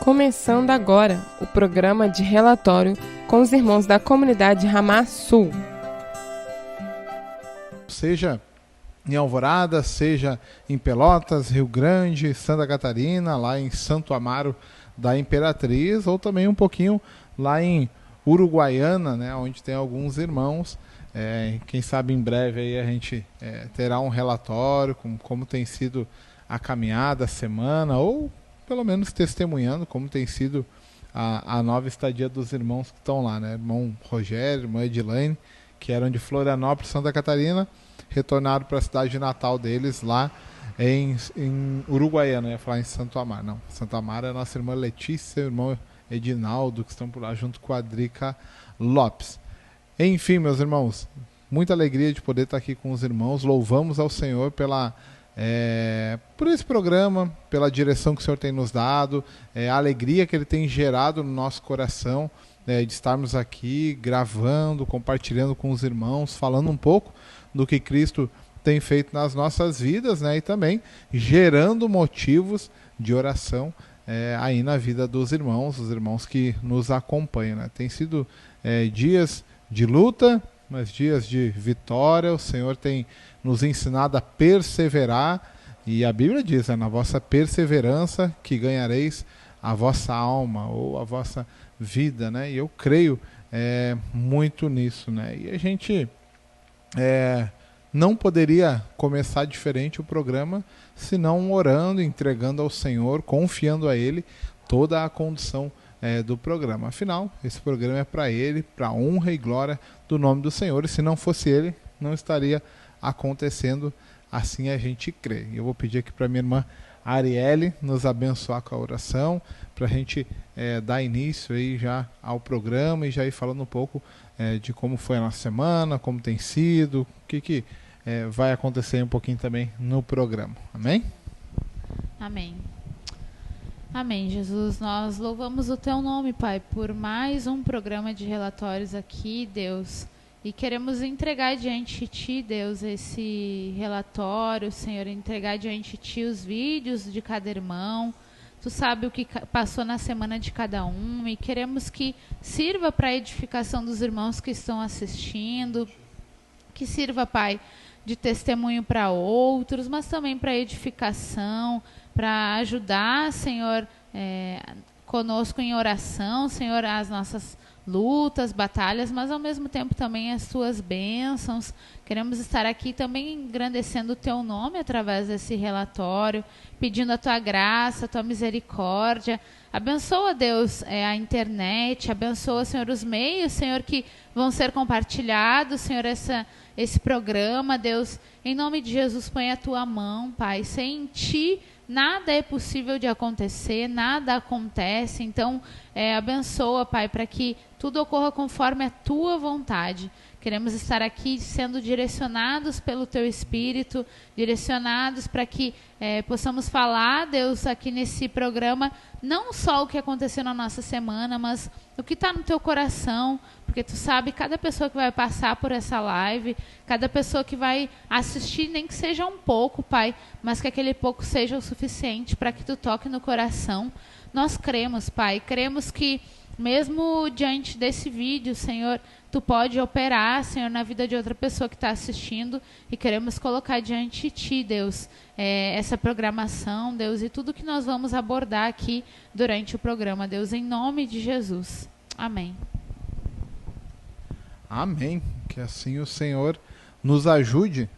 Começando agora o programa de relatório com os irmãos da comunidade Ramá Sul. Seja em Alvorada, seja em Pelotas, Rio Grande, Santa Catarina, lá em Santo Amaro da Imperatriz, ou também um pouquinho lá em Uruguaiana, né, onde tem alguns irmãos. Quem sabe em breve aí a gente terá um relatório com como tem sido a caminhada, a semana, ou pelo menos testemunhando como tem sido a nova estadia dos irmãos que estão lá, né? Irmão Rogério, irmã Edilane, que eram de Florianópolis, Santa Catarina, retornaram para a cidade natal deles lá em Uruguaiana. Eu ia falar em Santo Amaro. Não, Santo Amaro é a nossa irmã Letícia, o irmão Edinaldo, que estão por lá junto com a Drica Lopes. Enfim, meus irmãos, muita alegria de poder estar aqui com os irmãos. Louvamos ao Senhor por esse programa, pela direção que o Senhor tem nos dado, a alegria que Ele tem gerado no nosso coração, de estarmos aqui gravando, compartilhando com os irmãos, falando um pouco do que Cristo tem feito nas nossas vidas, né, e também gerando motivos de oração aí na vida dos irmãos, os irmãos que nos acompanham, né. Tem sido dias de luta, mas dias de vitória. O Senhor tem nos ensinado a perseverar, e a Bíblia diz, na vossa perseverança que ganhareis a vossa alma ou a vossa vida, né? E eu creio muito nisso, né? E a gente não poderia começar diferente o programa senão orando, entregando ao Senhor, confiando a Ele toda a condução do programa. Afinal, esse programa é para Ele, para a honra e glória do nome do Senhor, e se não fosse Ele, não estaria acontecendo. Assim a gente crê. Eu vou pedir aqui para minha irmã Arielle nos abençoar com a oração, para a gente dar início aí já ao programa e já ir falando um pouco de como foi a nossa semana, como tem sido, o que vai acontecer um pouquinho também no programa. Amém? Amém. Amém, Jesus. Nós louvamos o Teu nome, Pai, por mais um programa de relatórios aqui, Deus. E queremos entregar diante de Ti, Deus, esse relatório, Senhor, entregar diante de Ti os vídeos de cada irmão. Tu sabe o que passou na semana de cada um, e queremos que sirva para a edificação dos irmãos que estão assistindo, que sirva, Pai, de testemunho para outros, mas também para edificação, para ajudar, Senhor, conosco em oração, Senhor, as nossas lutas, batalhas, mas ao mesmo tempo também as Tuas bênçãos. Queremos estar aqui também engrandecendo o Teu nome através desse relatório, pedindo a Tua graça, a Tua misericórdia. Abençoa, Deus, a internet, abençoa, Senhor, os meios, Senhor, que vão ser compartilhados, Senhor, esse programa, Deus, em nome de Jesus, põe a Tua mão, Pai. Sem Ti nada é possível de acontecer, nada acontece. Então, abençoa, Pai, para que tudo ocorra conforme a Tua vontade. Queremos estar aqui sendo direcionados pelo Teu Espírito, direcionados para que possamos falar, Deus, aqui nesse programa, não só o que aconteceu na nossa semana, mas o que está no Teu coração, porque Tu sabe cada pessoa que vai passar por essa live, cada pessoa que vai assistir, nem que seja um pouco, Pai, mas que aquele pouco seja o suficiente para que Tu toque no coração. Nós cremos, Pai, cremos que mesmo diante desse vídeo, Senhor, Tu pode operar, Senhor, na vida de outra pessoa que está assistindo, e queremos colocar diante de Ti, Deus, essa programação, Deus, e tudo que nós vamos abordar aqui durante o programa, Deus, em nome de Jesus. Amém. Amém. Que assim o Senhor nos ajude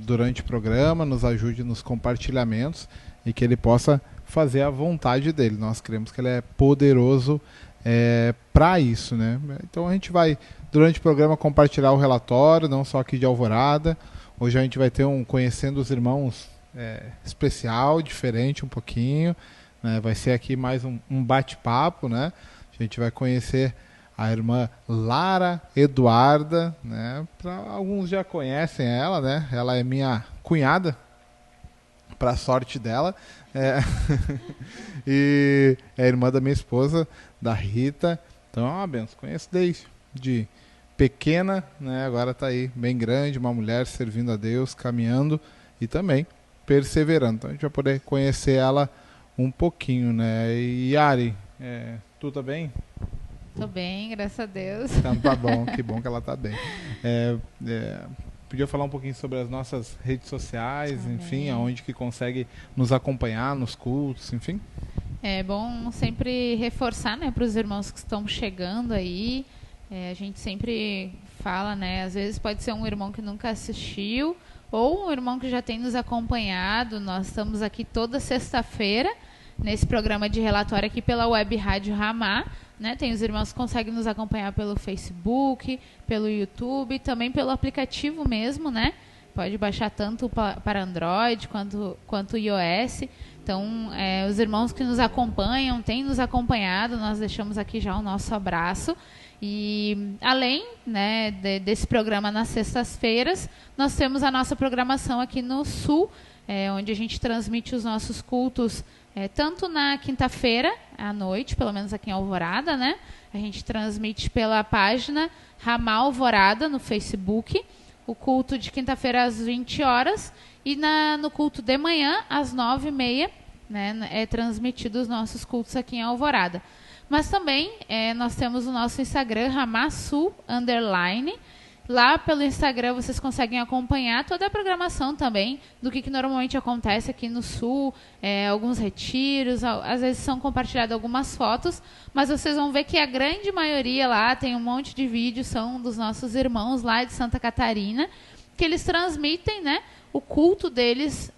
durante o programa, nos ajude nos compartilhamentos, e que Ele possa fazer a vontade dEle. Nós cremos que Ele é poderoso para isso, né? Então a gente vai, durante o programa, compartilhar o relatório, não só aqui de Alvorada. Hoje a gente vai ter um Conhecendo os Irmãos especial, diferente um pouquinho, né? Vai ser aqui mais um bate-papo, né? A gente vai conhecer a irmã Lara Eduarda, né? Alguns já conhecem ela, né? Ela é minha cunhada, para a sorte dela, e é irmã da minha esposa, da Rita. Então é uma benção. Conheço desde pequena, né? Agora está aí bem grande, uma mulher servindo a Deus, caminhando e também perseverando. Então a gente vai poder conhecer ela um pouquinho, né? E Ari, Tu tá bem? Tô bem, graças a Deus. Então tá bom, que bom que ela tá bem. Podia falar um pouquinho sobre as nossas redes sociais, Amém. Enfim, aonde que consegue nos acompanhar nos cultos, enfim? É bom sempre reforçar, né, para os irmãos que estão chegando aí. A gente sempre fala, né, às vezes pode ser um irmão que nunca assistiu ou um irmão que já tem nos acompanhado. Nós estamos aqui toda sexta-feira nesse programa de relatório aqui pela Web Rádio Ramá, né? Tem os irmãos que conseguem nos acompanhar pelo Facebook, pelo YouTube, também pelo aplicativo mesmo, né? Pode baixar tanto para Android quanto iOS. Então, os irmãos que nos acompanham, têm nos acompanhado, nós deixamos aqui já o nosso abraço. E além, né, desse programa nas sextas-feiras, nós temos a nossa programação aqui no Sul, onde a gente transmite os nossos cultos tanto na quinta-feira à noite, pelo menos aqui em Alvorada, né? A gente transmite pela página Ramá Alvorada no Facebook, o culto de quinta-feira às 20 horas e no culto de manhã às 9h30, né, é transmitido os nossos cultos aqui em Alvorada. Mas também nós temos o nosso Instagram, RamÁSul_. Lá pelo Instagram vocês conseguem acompanhar toda a programação também do que normalmente acontece aqui no Sul, alguns retiros, às vezes são compartilhadas algumas fotos, mas vocês vão ver que a grande maioria lá tem um monte de vídeos, são dos nossos irmãos lá de Santa Catarina, que eles transmitem, né, o culto deles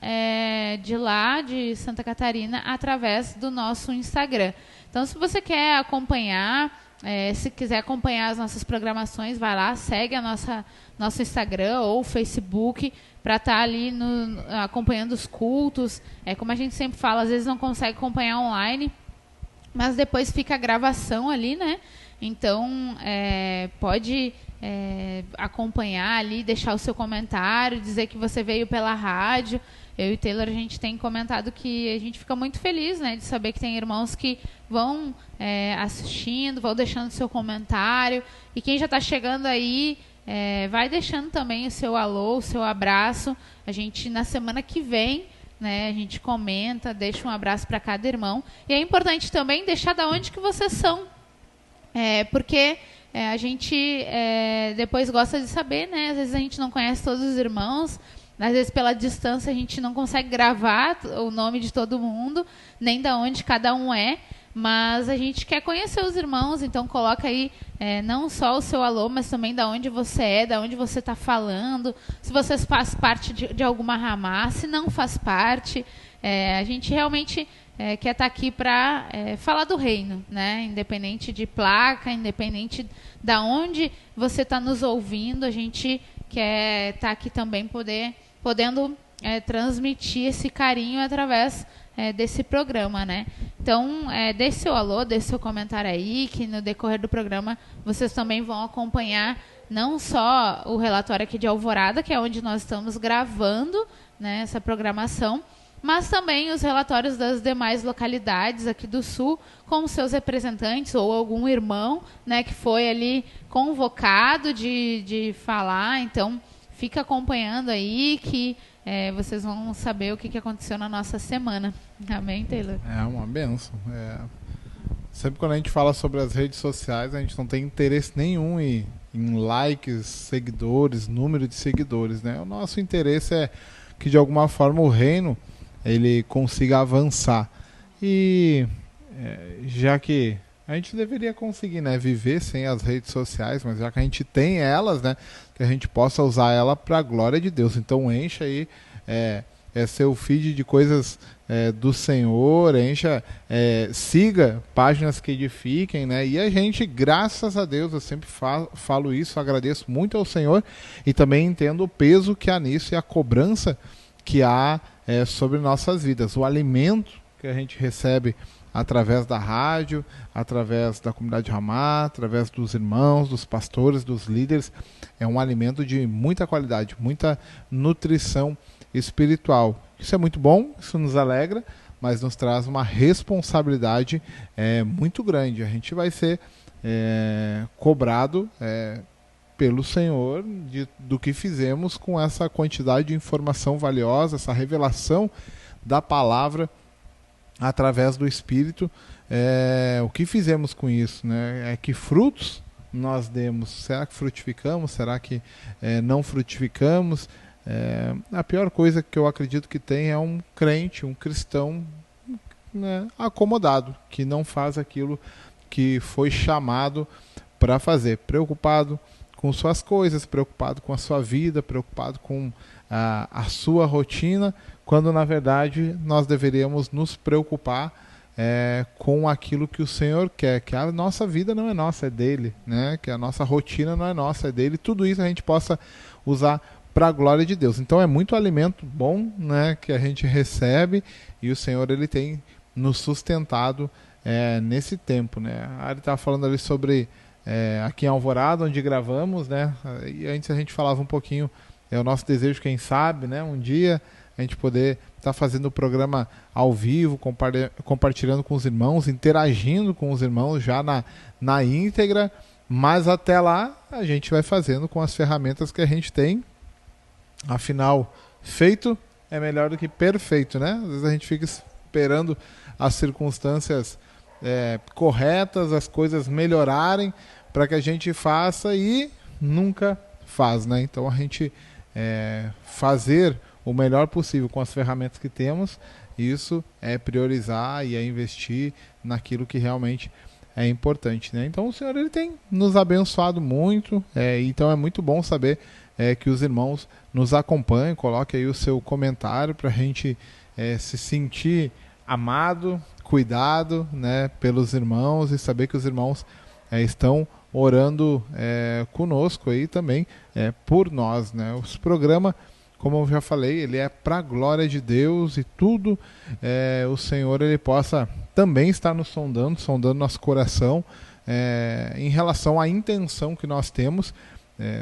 de lá, de Santa Catarina, através do nosso Instagram. Então, se você quer acompanhar, se quiser acompanhar as nossas programações, vai lá, segue nosso Instagram ou Facebook para estar ali acompanhando os cultos. Como a gente sempre fala, às vezes não consegue acompanhar online, mas depois fica a gravação ali, né? Então, pode acompanhar ali, deixar o seu comentário, dizer que você veio pela rádio. Eu e Taylor, a gente tem comentado que a gente fica muito feliz, né, de saber que tem irmãos que vão assistindo, vão deixando seu comentário. E quem já está chegando aí, vai deixando também o seu alô, o seu abraço. A gente, na semana que vem, né, a gente comenta, deixa um abraço para cada irmão. E é importante também deixar de onde que vocês são. Porque a gente depois gosta de saber, né? Às vezes a gente não conhece todos os irmãos, às vezes pela distância a gente não consegue gravar o nome de todo mundo, nem de onde cada um é, mas a gente quer conhecer os irmãos, então coloca aí não só o seu alô, mas também de onde você é, de onde você está falando, se você faz parte de alguma ramá, se não faz parte. A gente realmente quer estar aqui para falar do reino, né? Independente de placa, independente de onde você está nos ouvindo, a gente quer estar aqui também podendo transmitir esse carinho através desse programa, né? Então, deixe seu alô, deixe seu comentário aí, que no decorrer do programa vocês também vão acompanhar não só o relatório aqui de Alvorada, que é onde nós estamos gravando, né, essa programação, mas também os relatórios das demais localidades aqui do Sul, com seus representantes ou algum irmão, né, que foi ali convocado de falar. Então, fica acompanhando aí que vocês vão saber o que aconteceu na nossa semana. Amém, Taylor? É uma bênção. Sempre quando a gente fala sobre as redes sociais, a gente não tem interesse nenhum em likes, seguidores, número de seguidores, né? O nosso interesse é que, de alguma forma, o reino ele consiga avançar. E já que a gente deveria conseguir, né, viver sem as redes sociais, mas já que a gente tem elas, né, que a gente possa usar ela para a glória de Deus. Então encha aí seu feed de coisas do Senhor, siga páginas que edifiquem, né? E a gente, graças a Deus, eu sempre falo isso, agradeço muito ao Senhor e também entendo o peso que há nisso e a cobrança que há sobre nossas vidas. O alimento que a gente recebe através da rádio, através da comunidade Ramá, através dos irmãos, dos pastores, dos líderes, é um alimento de muita qualidade, muita nutrição espiritual. Isso é muito bom, isso nos alegra, mas nos traz uma responsabilidade muito grande. A gente vai ser cobrado pelo Senhor do que fizemos com essa quantidade de informação valiosa, essa revelação da palavra através do Espírito, o que fizemos com isso, né? Que frutos nós demos. Será que frutificamos? Será que não frutificamos? A pior coisa que eu acredito que tem é um crente, um cristão, né, acomodado, que não faz aquilo que foi chamado para fazer, preocupado com suas coisas, preocupado com a sua vida, preocupado com a sua rotina, quando na verdade nós deveríamos nos preocupar com aquilo que o Senhor quer, que a nossa vida não é nossa, é dele, né? Que a nossa rotina não é nossa, é dele. Tudo isso a gente possa usar para a glória de Deus. Então é muito alimento bom, né, que a gente recebe, e o Senhor ele tem nos sustentado nesse tempo, né? A Ari estava falando ali sobre aqui em Alvorada, onde gravamos, né? E antes a gente falava um pouquinho, o nosso desejo, quem sabe, né, um dia a gente poder estar fazendo o programa ao vivo, compartilhando com os irmãos, interagindo com os irmãos já na íntegra, mas até lá a gente vai fazendo com as ferramentas que a gente tem. Afinal, feito é melhor do que perfeito, né? Às vezes a gente fica esperando as circunstâncias corretas, as coisas melhorarem para que a gente faça e nunca faz, né? Então a gente fazer o melhor possível com as ferramentas que temos, isso é priorizar e investir naquilo que realmente é importante, né? Então o Senhor ele tem nos abençoado muito, então é muito bom saber que os irmãos nos acompanham. Coloque aí o seu comentário para a gente se sentir amado, cuidado, né, pelos irmãos, e saber que os irmãos estão orando conosco aí também por nós, né? Os programas, como eu já falei, ele é para a glória de Deus, e tudo o Senhor ele possa também estar nos sondando nosso coração em relação à intenção que nós temos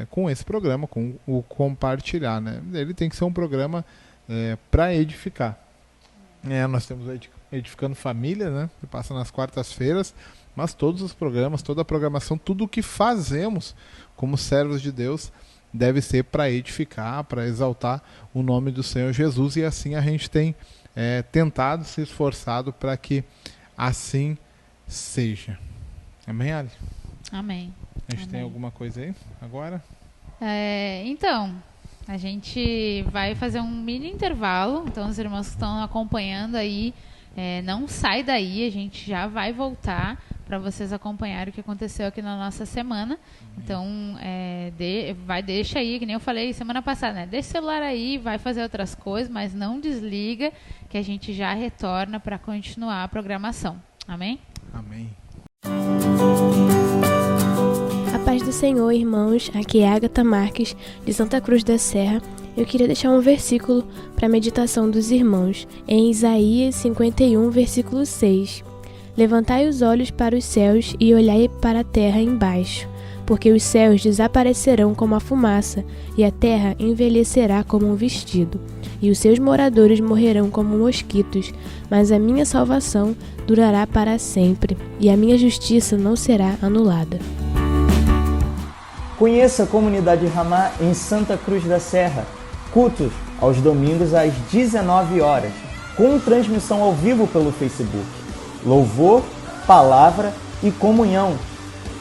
com esse programa, com o compartilhar, né? Ele tem que ser um programa para edificar. Nós temos Edificando Família, né, que passa nas quartas-feiras, mas todos os programas, toda a programação, tudo o que fazemos como servos de Deus deve ser para edificar, para exaltar o nome do Senhor Jesus, e assim a gente tem tentado, se esforçado para que assim seja. Amém, Ali? Amém. A gente tem alguma coisa aí agora? Então, a gente vai fazer um mini intervalo. Então, os irmãos que estão acompanhando aí, não sai daí, a gente já vai voltar para vocês acompanharem o que aconteceu aqui na nossa semana. Então, deixa aí, que nem eu falei semana passada, né? Deixa o celular aí, vai fazer outras coisas, mas não desliga, que a gente já retorna para continuar a programação. Amém? Amém. A paz do Senhor, irmãos. Aqui é Agatha Marques, de Santa Cruz da Serra. Eu queria deixar um versículo para a meditação dos irmãos, em Isaías 51, versículo 6. Levantai os olhos para os céus e olhai para a terra embaixo, porque os céus desaparecerão como a fumaça, e a terra envelhecerá como um vestido, e os seus moradores morrerão como mosquitos, mas a minha salvação durará para sempre, e a minha justiça não será anulada. Conheça a comunidade Ramá em Santa Cruz da Serra. Cultos aos domingos às 19 horas, com transmissão ao vivo pelo Facebook. Louvor, palavra e comunhão.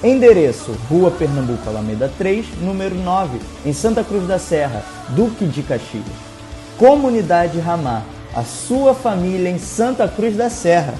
Endereço: Rua Pernambuco, Alameda 3, número 9, em Santa Cruz da Serra, Duque de Caxias. Comunidade Ramá, a sua família em Santa Cruz da Serra.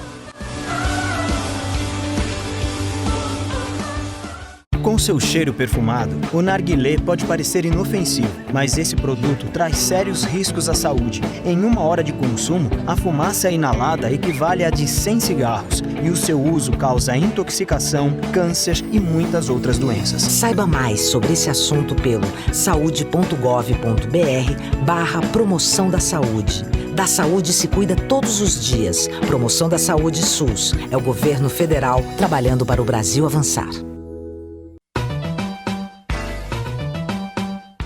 Com seu cheiro perfumado, o narguilé pode parecer inofensivo, mas esse produto traz sérios riscos à saúde. Em 1 hora de consumo, a fumaça inalada equivale a de 100 cigarros e o seu uso causa intoxicação, câncer e muitas outras doenças. Saiba mais sobre esse assunto pelo saude.gov.br/promoção da saúde. Da saúde se cuida todos os dias. Promoção da Saúde SUS. É o governo federal trabalhando para o Brasil avançar.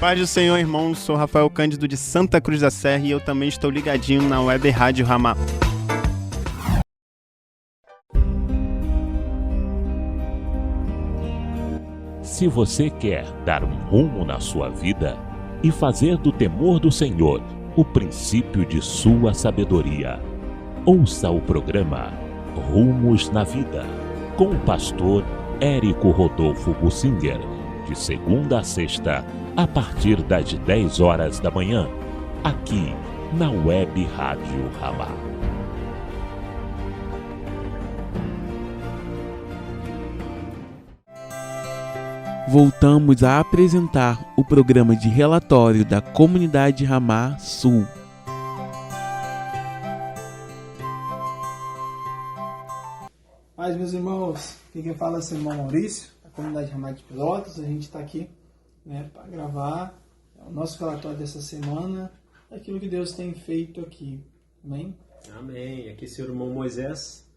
Paz do Senhor, irmãos. Sou Rafael Cândido de Santa Cruz da Serra e eu também estou ligadinho na Web Rádio Ramá. Se você quer dar um rumo na sua vida e fazer do temor do Senhor o princípio de sua sabedoria, Ouça o programa Rumos na Vida, com o pastor Érico Rodolfo Bussinger, de segunda a sexta, a partir das 10 horas da manhã, aqui na Web Rádio Ramá. Voltamos a apresentar o programa de relatório da Comunidade Ramá Sul. Mas, meus irmãos, quem fala é o seu irmão Maurício, da Comunidade Ramá de Pelotas. A gente está aqui, né, para gravar o nosso relatório dessa semana, aquilo que Deus tem feito aqui. Amém? Amém. Aqui é seu irmão Moisés,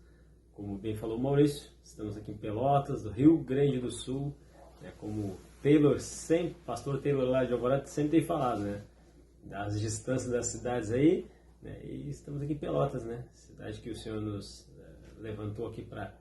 como bem falou o Maurício, estamos aqui em Pelotas, do Rio Grande do Sul, como Taylor, pastor Taylor lá de Alvorada sempre tem falado, né, das distâncias das cidades aí, né, e estamos aqui em Pelotas, né, cidade que o Senhor nos levantou aqui para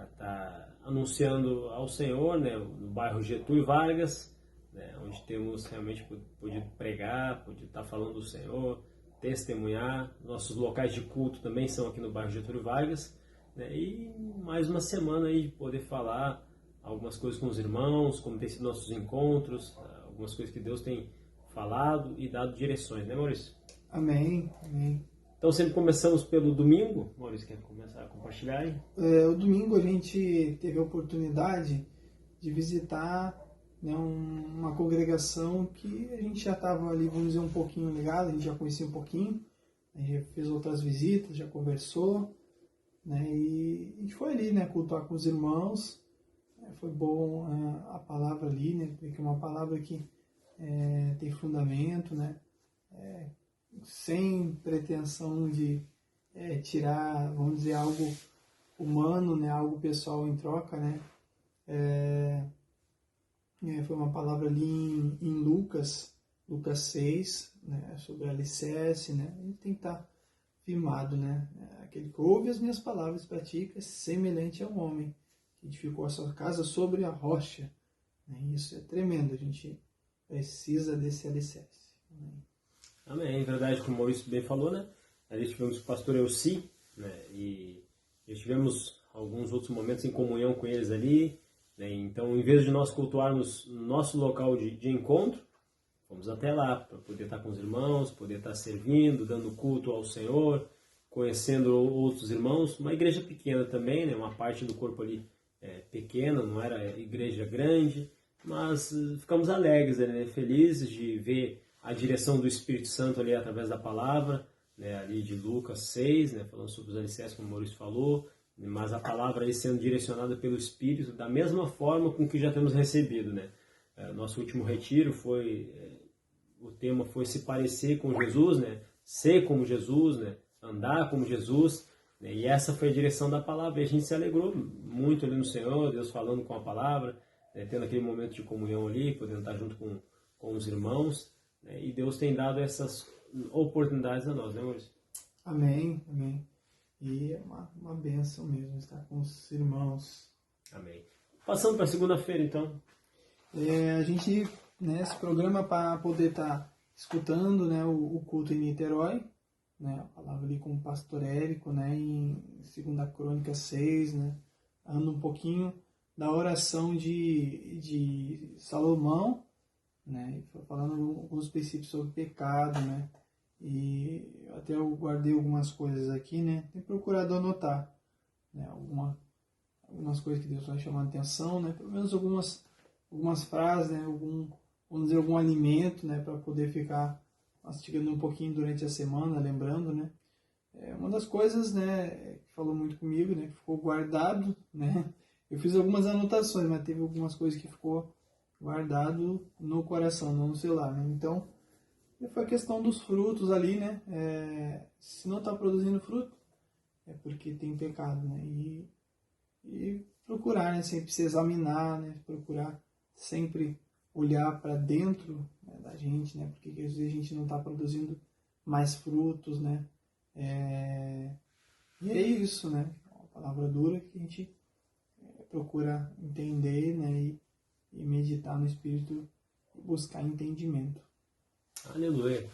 estar anunciando ao Senhor, né, no bairro Getúlio Vargas, né, onde temos realmente podido pregar, podido estar falando do Senhor, testemunhar. Nossos locais de culto também são aqui no bairro Getúlio Vargas, né, e mais uma semana aí de poder falar algumas coisas com os irmãos, como tem sido nossos encontros, algumas coisas que Deus tem falado e dado direções, né, Maurício? Amém, amém. Então sempre começamos pelo domingo. Maurício, quer começar a compartilhar aí? O domingo a gente teve a oportunidade de visitar, né, uma congregação que a gente já estava ali, vamos dizer, um pouquinho ligado, a gente já conhecia um pouquinho, a gente já fez outras visitas, já conversou, né, e a gente foi ali, né, cultuar com os irmãos. Foi bom a palavra ali, né, porque é uma palavra que tem fundamento, né, sem pretensão de tirar, vamos dizer, algo humano, né, algo pessoal em troca, né. Foi uma palavra ali em Lucas 6, né, sobre alicerce, né, a gente tem que estar firmado, né, aquele que ouve as minhas palavras e pratica, semelhante a um homem que edificou a sua casa sobre a rocha, né, isso é tremendo, a gente precisa desse alicerce. Amém, é verdade, como o Maurício bem falou, né, ali tivemos o pastor Elci, né, e tivemos alguns outros momentos em comunhão com eles ali, né, então em vez de nós cultuarmos nosso local de encontro, fomos até lá para poder estar com os irmãos, poder estar servindo, dando culto ao Senhor, conhecendo outros irmãos, uma igreja pequena também, né, uma parte do corpo ali pequena, não era igreja grande, mas ficamos alegres, né, felizes de ver a direção do Espírito Santo ali através da palavra, né, ali de Lucas 6, né, falando sobre os alicerces, como o Maurício falou, mas a palavra aí sendo direcionada pelo Espírito da mesma forma com que já temos recebido, né. Nosso último retiro o tema foi se parecer com Jesus, né, ser como Jesus, né, andar como Jesus. E essa foi a direção da palavra, e a gente se alegrou muito ali no Senhor, Deus falando com a palavra, né, tendo aquele momento de comunhão ali, podendo estar junto com os irmãos, né, e Deus tem dado essas oportunidades a nós, né, Maurício? Amém, amém. E é uma bênção mesmo estar com os irmãos. Amém. Passando para segunda-feira, então. A gente, né, se programa para poder estar escutando, né, o culto em Niterói, né, a palavra ali com o pastor Érico, né, em 2 Crônicas 6, né, anda um pouquinho da oração de Salomão, né, falando alguns princípios sobre pecado, né, e até eu guardei algumas coisas aqui, né, tenho procurado anotar, né, algumas coisas que Deus vai chamando a atenção, né, pelo menos algumas frases, né, vamos dizer, algum alimento, né, para poder ficar mastigando um pouquinho durante a semana, lembrando, né. Uma das coisas, né, que falou muito comigo, né, que ficou guardado, né, eu fiz algumas anotações, mas teve algumas coisas que ficou guardado no coração, não no celular, né. Então, foi a questão dos frutos ali, né, se não está produzindo fruto, é porque tem pecado, né, e procurar, né, sempre se examinar, né, procurar sempre olhar para dentro, né, da gente, né, porque às vezes a gente não está produzindo mais frutos, né, e é isso, né, uma palavra dura que a gente procura entender, né, e meditar no Espírito e buscar entendimento. Aleluia,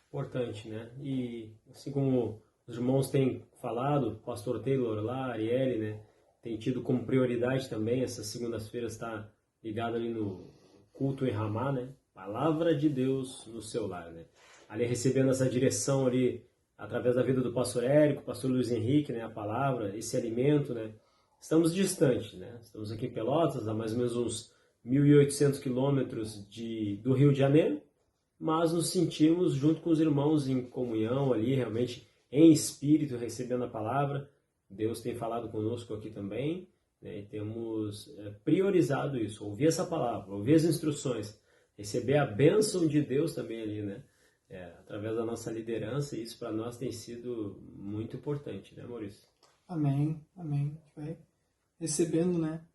importante, né, e assim como os irmãos têm falado, o pastor Taylor lá, Arielle, né, tem tido como prioridade também, essas segundas-feiras está ligado ali no culto em Ramá, né, Palavra de Deus no seu lar, né, ali recebendo essa direção ali, através da vida do pastor Érico, pastor Luiz Henrique, né, a palavra, esse alimento, né, estamos distantes, né, estamos aqui em Pelotas, a mais ou menos uns 1.800 quilômetros do Rio de Janeiro, mas nos sentimos junto com os irmãos em comunhão ali, realmente em espírito, recebendo a palavra. Deus tem falado conosco aqui também, né, e temos priorizado isso, ouvir essa palavra, ouvir as instruções, receber a bênção de Deus também ali, né, através da nossa liderança, e isso para nós tem sido muito importante, né, Maurício? Amém, amém. A gente vai recebendo, né,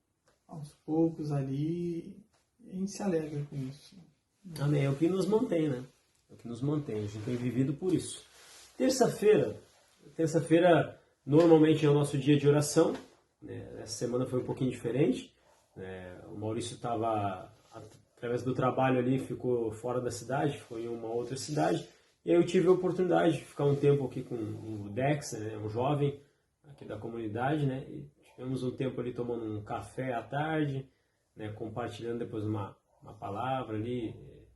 aos poucos ali, e a gente se alegra com isso. Amém, é o que nos mantém, né? É o que nos mantém, a gente tem vivido por isso. Terça-feira normalmente é o nosso dia de oração, né? Essa semana foi um pouquinho diferente, né? O Maurício estava, através do trabalho ali, ficou fora da cidade, foi em uma outra cidade, e aí eu tive a oportunidade de ficar um tempo aqui com o Dex, né? Um jovem aqui da comunidade, né? E tivemos um tempo ali tomando um café à tarde, né? Compartilhando depois uma palavra ali,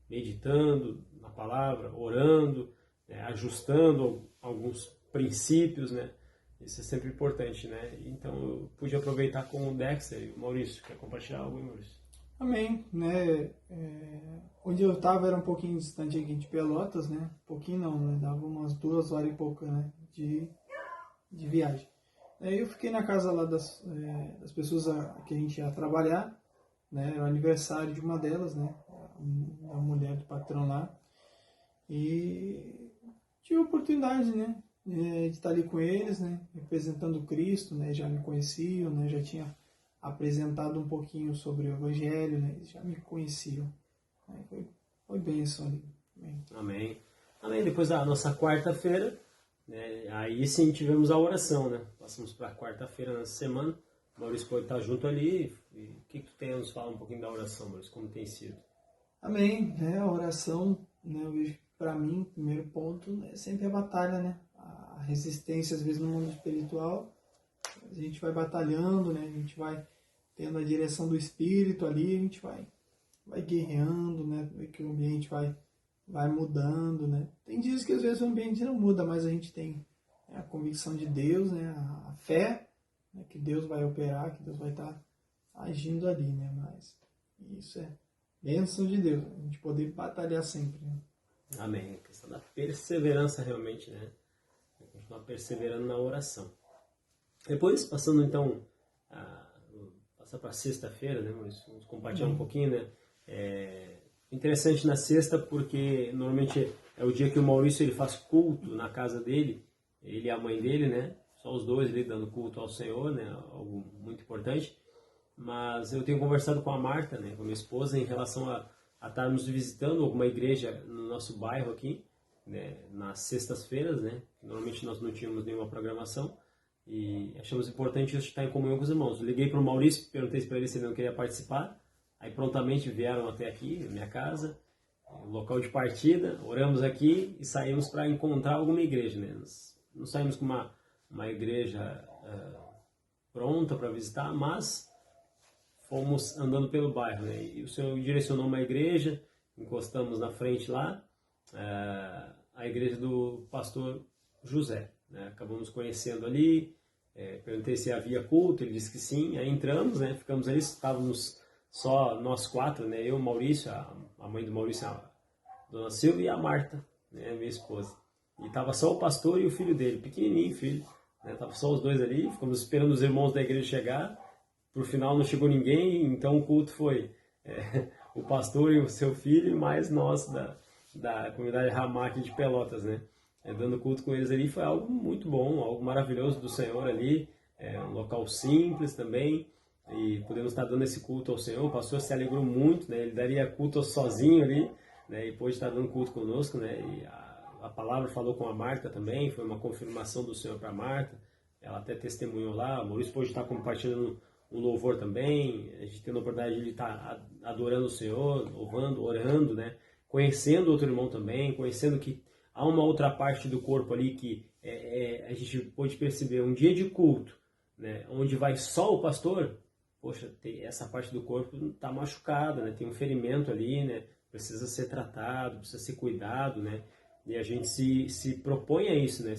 meditando na palavra, orando, né, ajustando alguns princípios, né? Isso é sempre importante, né? Então eu pude aproveitar com o Dexter e o Maurício. Quer compartilhar algo, hein, Maurício? Amém, né? Onde eu estava era um pouquinho distante aqui de Pelotas, né? Um pouquinho não, né? Dava umas 2 horas e pouca, né? De viagem. Aí eu fiquei na casa lá das pessoas que a gente ia trabalhar, né? Era o aniversário de uma delas, né? A mulher do patrão lá. E tive a oportunidade, né? De estar ali com eles, né? Representando Cristo, né? Já me conheciam, né? Já tinha apresentado um pouquinho sobre o Evangelho, né? Eles já me conheciam. Foi bênção ali. Amém. Amém. Depois da nossa quarta-feira, né? Aí sim tivemos a oração, né? Passamos para a quarta-feira nessa semana. O Maurício pode estar junto ali. E o que tu tem a nos falar um pouquinho da oração, Maurício? Como tem sido? Amém. A oração, né? Eu vejo, para mim, o primeiro ponto é sempre a batalha, né? A resistência, às vezes, no mundo espiritual. A gente vai batalhando, né? A gente vai tendo a direção do Espírito ali, a gente vai guerreando, né? Que o ambiente vai mudando, né? Tem dias que às vezes o ambiente não muda, mas a gente tem a convicção de Deus, né? A fé, né? Que Deus vai operar, que Deus vai estar agindo ali, né? Mas isso é bênção de Deus, a gente poder batalhar sempre, né? Amém. A questão da perseverança realmente, né? Continuar perseverando na oração. Depois, passando então, passar para sexta-feira, né, Maurício? Vamos compartilhar um pouquinho, né? Interessante na sexta, porque normalmente é o dia que o Maurício ele faz culto na casa dele, ele e a mãe dele, né? Só os dois ali dando culto ao Senhor, né? Algo muito importante. Mas eu tenho conversado com a Marta, né, com a minha esposa, em relação a estarmos visitando alguma igreja no nosso bairro aqui, né, nas sextas-feiras, né? Normalmente nós não tínhamos nenhuma programação. E achamos importante isso estar em comunhão com os irmãos. Eu liguei para o Maurício, perguntei para ele se ele não queria participar. Aí prontamente vieram até aqui, na minha casa, local de partida, oramos aqui e saímos para encontrar alguma igreja, né? Nós não saímos com uma igreja pronta para visitar, mas fomos andando pelo bairro, né? E o Senhor direcionou uma igreja, encostamos na frente lá, a igreja do pastor José, né? Acabamos conhecendo ali, perguntei se havia culto, ele disse que sim, aí entramos, né? Ficamos ali, estávamos só nós 4, né? Eu, Maurício, a mãe do Maurício, a dona Silvia, e a Marta, né? Minha esposa. E estava só o pastor e o filho dele, pequenininho filho, né? Tava só os dois ali, ficamos esperando os irmãos da igreja chegar. Por final não chegou ninguém, então o culto foi o pastor e o seu filho, mais nós da comunidade Ramá aqui de Pelotas, né? Dando culto com eles ali, foi algo muito bom, algo maravilhoso do Senhor ali, um local simples também, e podemos estar dando esse culto ao Senhor. O pastor se alegrou muito, né? Ele daria culto sozinho ali, né? E pôde estar dando culto conosco, né? E a palavra falou com a Marta também, foi uma confirmação do Senhor para a Marta, ela até testemunhou lá. O Maurício pôde estar compartilhando um louvor também, a gente tendo a oportunidade de estar adorando o Senhor, louvando, orando, né? Conhecendo outro irmão também, conhecendo que há uma outra parte do corpo ali que a gente pôde perceber um dia de culto, né, onde vai só o pastor, poxa, essa parte do corpo está machucada, né, tem um ferimento ali, né, precisa ser tratado, precisa ser cuidado, né, e a gente se propõe a isso, né,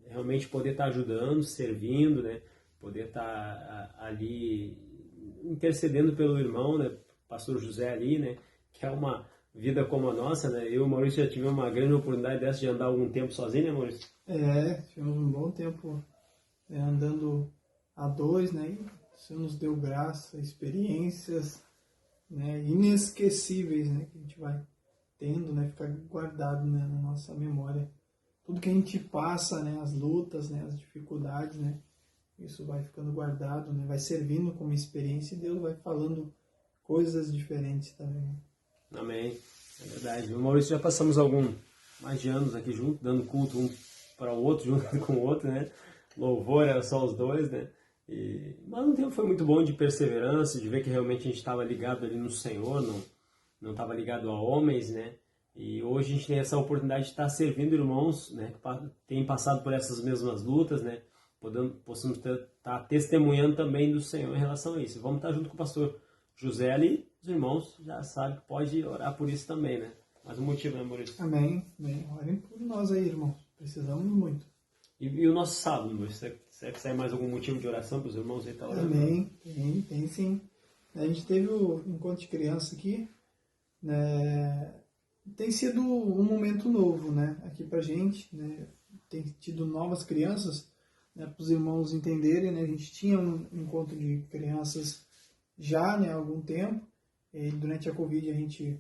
realmente poder estar ajudando, servindo, né, poder estar ali intercedendo pelo irmão, né, pastor José ali, né, que é uma vida como a nossa, né, eu e o Maurício já tivemos uma grande oportunidade dessa de andar algum tempo sozinho, né, Maurício? Tivemos um bom tempo andando a dois, né, e o Senhor nos deu graça, experiências, né, inesquecíveis, né, que a gente vai tendo, né, ficar guardado, né, na nossa memória. Tudo que a gente passa, né, as lutas, né, as dificuldades, né, isso vai ficando guardado, né, vai servindo como experiência e Deus vai falando coisas diferentes também. Amém, é verdade. O Maurício já passamos mais de anos aqui junto, dando culto um para o outro, junto com o outro, né, louvor era só os dois, né, mas um tempo foi muito bom de perseverança, de ver que realmente a gente estava ligado ali no Senhor, não estava ligado a homens, né, e hoje a gente tem essa oportunidade de estar servindo irmãos, né, que têm passado por essas mesmas lutas, né, possamos estar testemunhando também do Senhor em relação a isso. Vamos estar junto com o pastor José ali, os irmãos já sabem que pode orar por isso também, né, mais um motivo, né, Maurício? Amém, orem por nós aí, irmãos, precisamos muito. E o nosso sábado, Maurício, será que sai mais algum motivo de oração para os irmãos aí? Tá orando? Amém, tem sim. A gente teve o encontro de criança aqui, né, tem sido um momento novo, né, aqui pra gente, né, tem tido novas crianças, né, para os irmãos entenderem, né, a gente tinha um encontro de crianças já, né, há algum tempo, e durante a Covid a gente,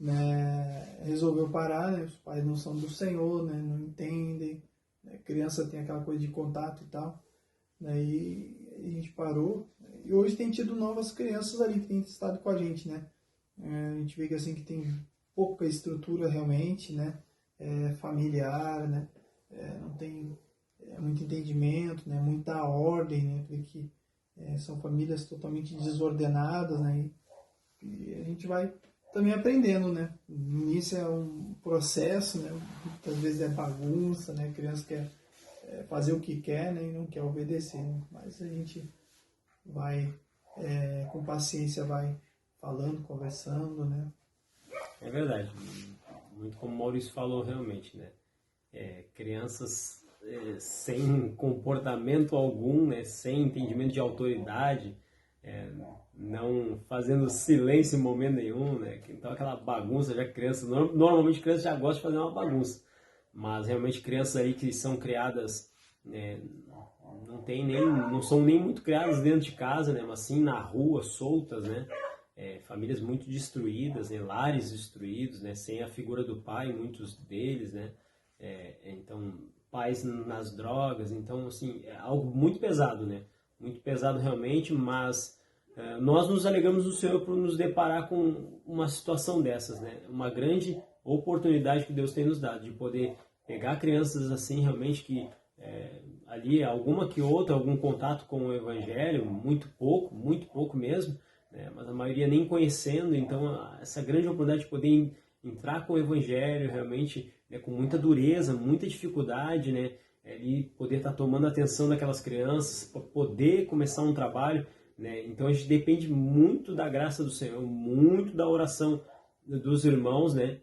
né, resolveu parar, né, os pais não são do Senhor, né, não entendem, né, criança tem aquela coisa de contato e tal, né, e a gente parou, e hoje tem tido novas crianças ali que têm estado com a gente, né, a gente vê que assim que tem pouca estrutura realmente, né, familiar, né, não tem muito entendimento, né, muita ordem, né, porque são famílias totalmente desordenadas, né, e a gente vai também aprendendo, né, no início é um processo, né, muitas vezes é bagunça, né, a criança quer fazer o que quer, né, e não quer obedecer, né, mas a gente vai, com paciência, vai falando, conversando, né. É verdade, muito como o Maurício falou realmente, né, crianças sem comportamento algum, né, sem entendimento de autoridade, não fazendo silêncio em momento nenhum, né, então aquela bagunça, já criança, normalmente criança já gosta de fazer uma bagunça, mas realmente crianças aí que são criadas, não são nem muito criadas dentro de casa, né, mas sim na rua, soltas, né, famílias muito destruídas, né, lares destruídos, né, sem a figura do pai, muitos deles, né, então pais nas drogas, então assim, é algo muito pesado, né, muito pesado realmente, mas nós nos alegramos do Senhor por nos deparar com uma situação dessas, né, uma grande oportunidade que Deus tem nos dado, de poder pegar crianças assim, realmente que ali alguma que outra, algum contato com o Evangelho, muito pouco mesmo, mas a maioria nem conhecendo, então essa grande oportunidade de poder entrar com o Evangelho realmente, né, com muita dureza, muita dificuldade, né, e poder estar tomando a atenção daquelas crianças, para poder começar um trabalho, né, então a gente depende muito da graça do Senhor, muito da oração dos irmãos, né,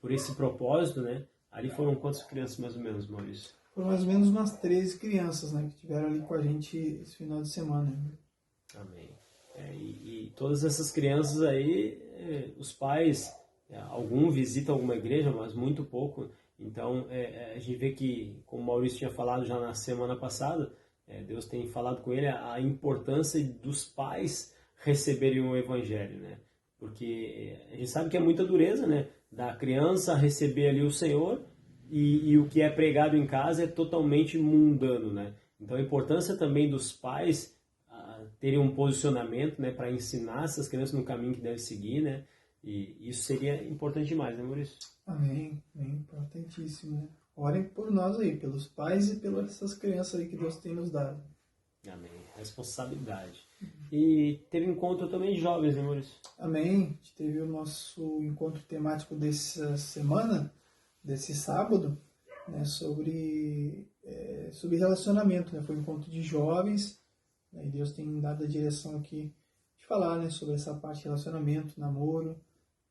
por esse propósito, né. Ali foram quantas crianças mais ou menos, Maurício? Foram mais ou menos umas 13 crianças, né, que estiveram ali com a gente esse final de semana. Amém. E todas essas crianças aí, os pais, algum visita alguma igreja, mas muito pouco. Então, a gente vê que, como o Maurício tinha falado já na semana passada, Deus tem falado com ele a importância dos pais receberem o Evangelho, né? Porque a gente sabe que é muita dureza, né? Da criança receber ali o Senhor e o que é pregado em casa é totalmente mundano, né? Então, a importância também dos pais terem um posicionamento, né, para ensinar essas crianças no caminho que devem seguir, né, e isso seria importante demais, né, Maurício? Amém, importantíssimo, né? Orem por nós aí, pelos pais e pelas essas crianças aí que Deus tem nos dado. Amém, responsabilidade. E teve encontro também de jovens, né, Maurício? Amém, a gente teve o nosso encontro temático dessa semana, desse sábado, né, sobre relacionamento, né? Foi um encontro de jovens, né, e Deus tem dado a direção aqui de falar, né, sobre essa parte de relacionamento, namoro,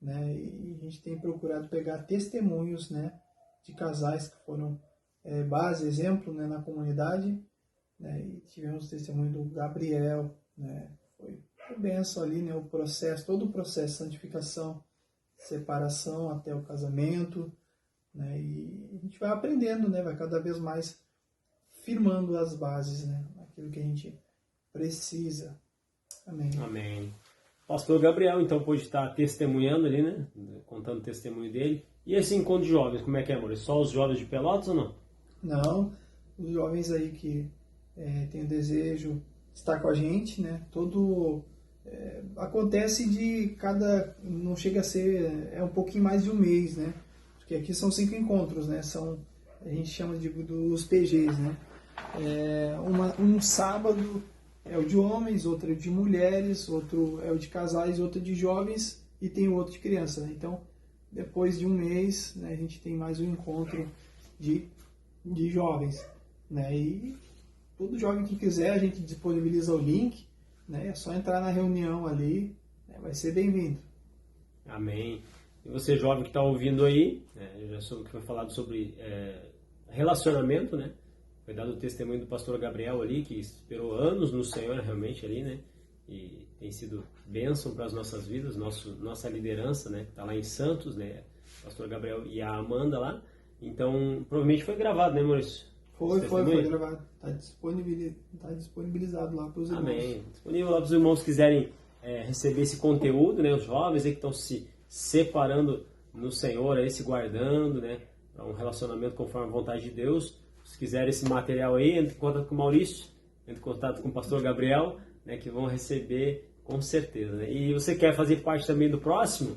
né, e a gente tem procurado pegar testemunhos, né, de casais que foram base, exemplo, né, na comunidade, né, e tivemos o testemunho do Gabriel, né, foi bênção ali, né, todo o processo de santificação, separação até o casamento, né, e a gente vai aprendendo, né, vai cada vez mais firmando as bases, né, aquilo que a gente precisa. Amém. Amém. Pastor Gabriel, então, pode estar testemunhando ali, né, contando o testemunho dele. E esse encontro de jovens, como é que é, amor? Só os jovens de Pelotas ou não? Não, os jovens aí que têm o desejo de estar com a gente, né, acontece não chega a ser, um pouquinho mais de um mês, né, porque aqui são 5 encontros, né, a gente chama dos PGs, né, um sábado é o de homens, outro é o de mulheres, outro é o de casais, outro é de jovens e tem o outro de criança, né, então depois de um mês, né, a gente tem mais um encontro de jovens, né, e todo jovem que quiser a gente disponibiliza o link, né, é só entrar na reunião ali, né, vai ser bem-vindo. Amém. E você jovem que está ouvindo aí, já soube que foi falado sobre relacionamento, né, foi dado o testemunho do pastor Gabriel ali, que esperou anos no Senhor realmente ali, né, e tem sido bênção para as nossas vidas, nossa liderança, né, que está lá em Santos, né, pastor Gabriel e a Amanda lá. Então, provavelmente foi gravado, né, Maurício? Foi gravado. Está disponibilizado lá para os irmãos. Amém. Disponível lá para os irmãos que quiserem receber esse conteúdo, né, os jovens aí que estão se separando no Senhor, aí, se guardando, né, para um relacionamento conforme a vontade de Deus. Se quiserem esse material aí, entre em contato com o Maurício, entre em contato com o pastor Gabriel, né, que vão receber com certeza, né? E você quer fazer parte também do próximo?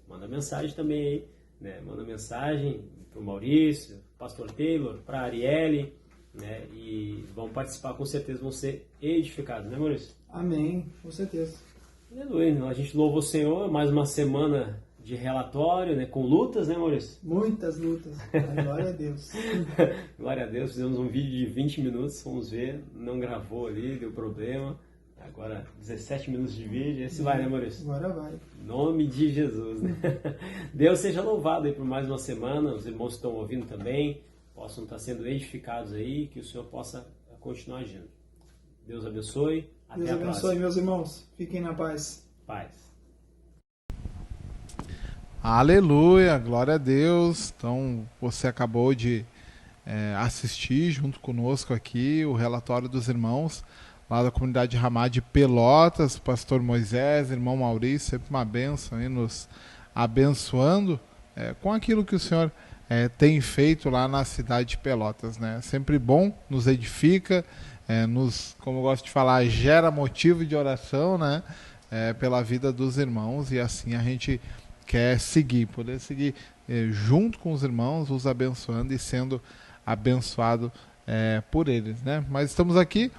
Manda mensagem também aí, né? Manda mensagem para o Maurício, pastor Taylor, para a Arielle, né? E vão participar, com certeza vão ser edificados, né, Maurício? Amém, com certeza. Aleluia. A gente louva o Senhor, mais uma semana de relatório, né? Com lutas, né, Maurício? Muitas lutas. Glória a Deus. Glória a Deus. Fizemos um vídeo de 20 minutos, vamos ver. Não gravou ali, deu problema. Agora 17 minutos de vídeo. Esse vai, né, Maurício? Agora vai. Em nome de Jesus, né? Deus seja louvado aí por mais uma semana. Os irmãos que estão ouvindo também possam estar sendo edificados aí, que o Senhor possa continuar agindo. Deus abençoe. Até Deus a próxima. abençoe, meus irmãos. Fiquem na paz. Paz. Aleluia, glória a Deus. Então, você acabou de assistir junto conosco aqui o relatório dos irmãos lá da comunidade Ramá de Pelotas, pastor Moisés, irmão Maurício, sempre uma bênção aí, nos abençoando com aquilo que o Senhor tem feito lá na cidade de Pelotas, né? Sempre bom, nos edifica, como eu gosto de falar, gera motivo de oração, né? Pela vida dos irmãos, e assim a gente quer poder seguir junto com os irmãos, os abençoando e sendo abençoado por eles, né? Mas estamos aqui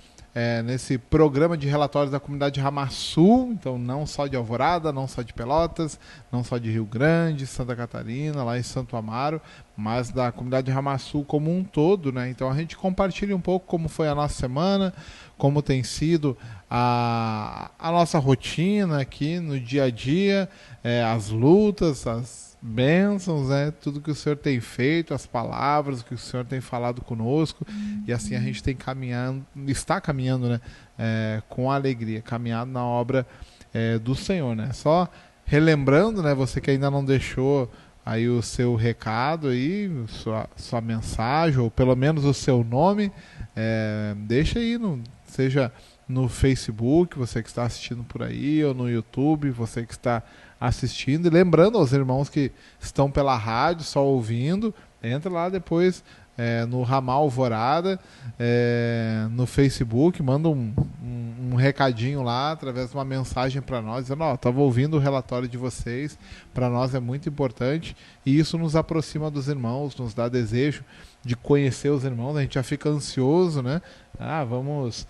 nesse programa de relatórios da comunidade Ramá Sul, então não só de Alvorada, não só de Pelotas, não só de Rio Grande, Santa Catarina, lá em Santo Amaro, mas da comunidade Ramá Sul como um todo, né? Então a gente compartilha um pouco como foi a nossa semana, como tem sido a nossa rotina aqui no dia a dia, as lutas, as bênçãos, né? Tudo que o Senhor tem feito, as palavras que o Senhor tem falado conosco, e assim a gente está caminhando, né? Com alegria, caminhando na obra do Senhor, né? Só relembrando, né? Você que ainda não deixou aí o seu recado aí, sua mensagem, ou pelo menos o seu nome, deixa aí, seja no Facebook, você que está assistindo por aí, ou no YouTube, você que está assistindo, e lembrando aos irmãos que estão pela rádio, só ouvindo, entra lá depois no Ramá Alvorada, no Facebook, manda um recadinho lá, através de uma mensagem para nós, dizendo, estava ouvindo o relatório de vocês, para nós é muito importante, e isso nos aproxima dos irmãos, nos dá desejo de conhecer os irmãos, a gente já fica ansioso, né? Vamos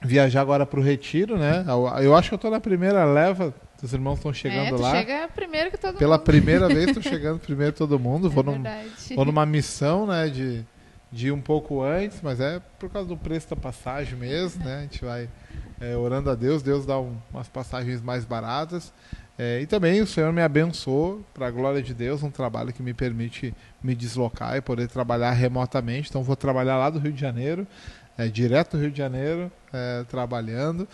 viajar agora para o Retiro, né? Eu acho que eu estou na primeira leva Os irmãos estão chegando lá. Chega primeiro que todo mundo. Pela primeira vez estou chegando primeiro que todo mundo. Verdade. Vou numa missão, né, de ir um pouco antes, mas é por causa do preço da passagem mesmo, né? A gente vai orando a Deus. Deus dá umas passagens mais baratas. E também o Senhor me abençoou, para a glória de Deus, um trabalho que me permite me deslocar e poder trabalhar remotamente. Então vou trabalhar lá do Rio de Janeiro, direto do Rio de Janeiro, trabalhando.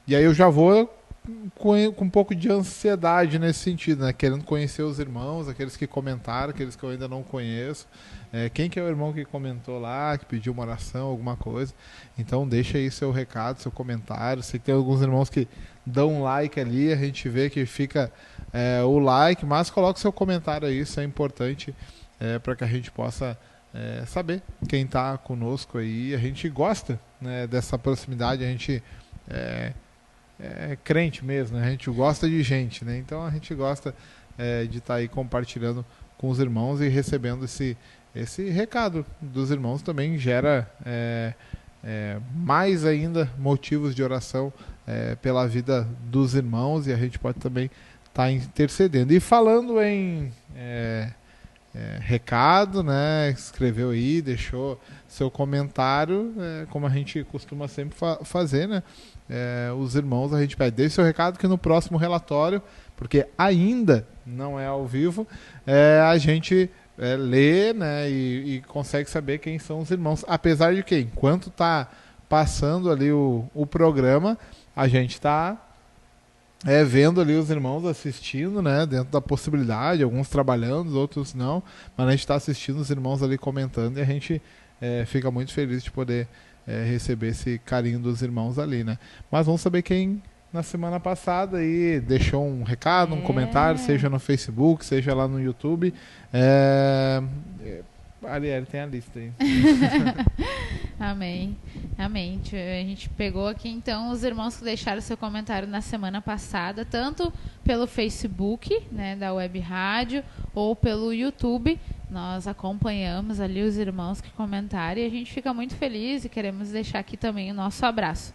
E aí eu já vou com um pouco de ansiedade nesse sentido, né? Querendo conhecer os irmãos, aqueles que comentaram, aqueles que eu ainda não conheço. Quem que é o irmão que comentou lá, que pediu uma oração, alguma coisa. Então deixa aí seu recado, seu comentário. Sei que tem alguns irmãos que dão um like ali, a gente vê que fica o like, mas coloque seu comentário aí, isso é importante para que a gente possa saber quem está conosco aí. A gente gosta, né, dessa proximidade, a gente é crente mesmo, né? A gente gosta de gente, né? Então a gente gosta de estar aí compartilhando com os irmãos e recebendo esse recado dos irmãos. Também gera mais ainda motivos de oração pela vida dos irmãos, e a gente pode também estar intercedendo. E falando em recado, né? Escreveu aí, deixou seu comentário, como a gente costuma sempre fazer, né? Os irmãos, a gente pede, deixe seu recado que no próximo relatório, porque ainda não é ao vivo, a gente lê, né, e consegue saber quem são os irmãos, apesar de que enquanto está passando ali o programa, a gente está vendo ali os irmãos assistindo, né, dentro da possibilidade, alguns trabalhando, outros não, mas a gente está assistindo os irmãos ali comentando, e a gente fica muito feliz de poder receber esse carinho dos irmãos ali, né? Mas vamos saber quem na semana passada aí deixou um recado, um comentário, seja no Facebook, seja lá no YouTube. Ariel, tem a lista aí. Amém. Amém. A gente pegou aqui então os irmãos que deixaram seu comentário na semana passada, tanto pelo Facebook, né, da Web Rádio, ou pelo YouTube. Nós acompanhamos ali os irmãos que comentaram e a gente fica muito feliz e queremos deixar aqui também o nosso abraço.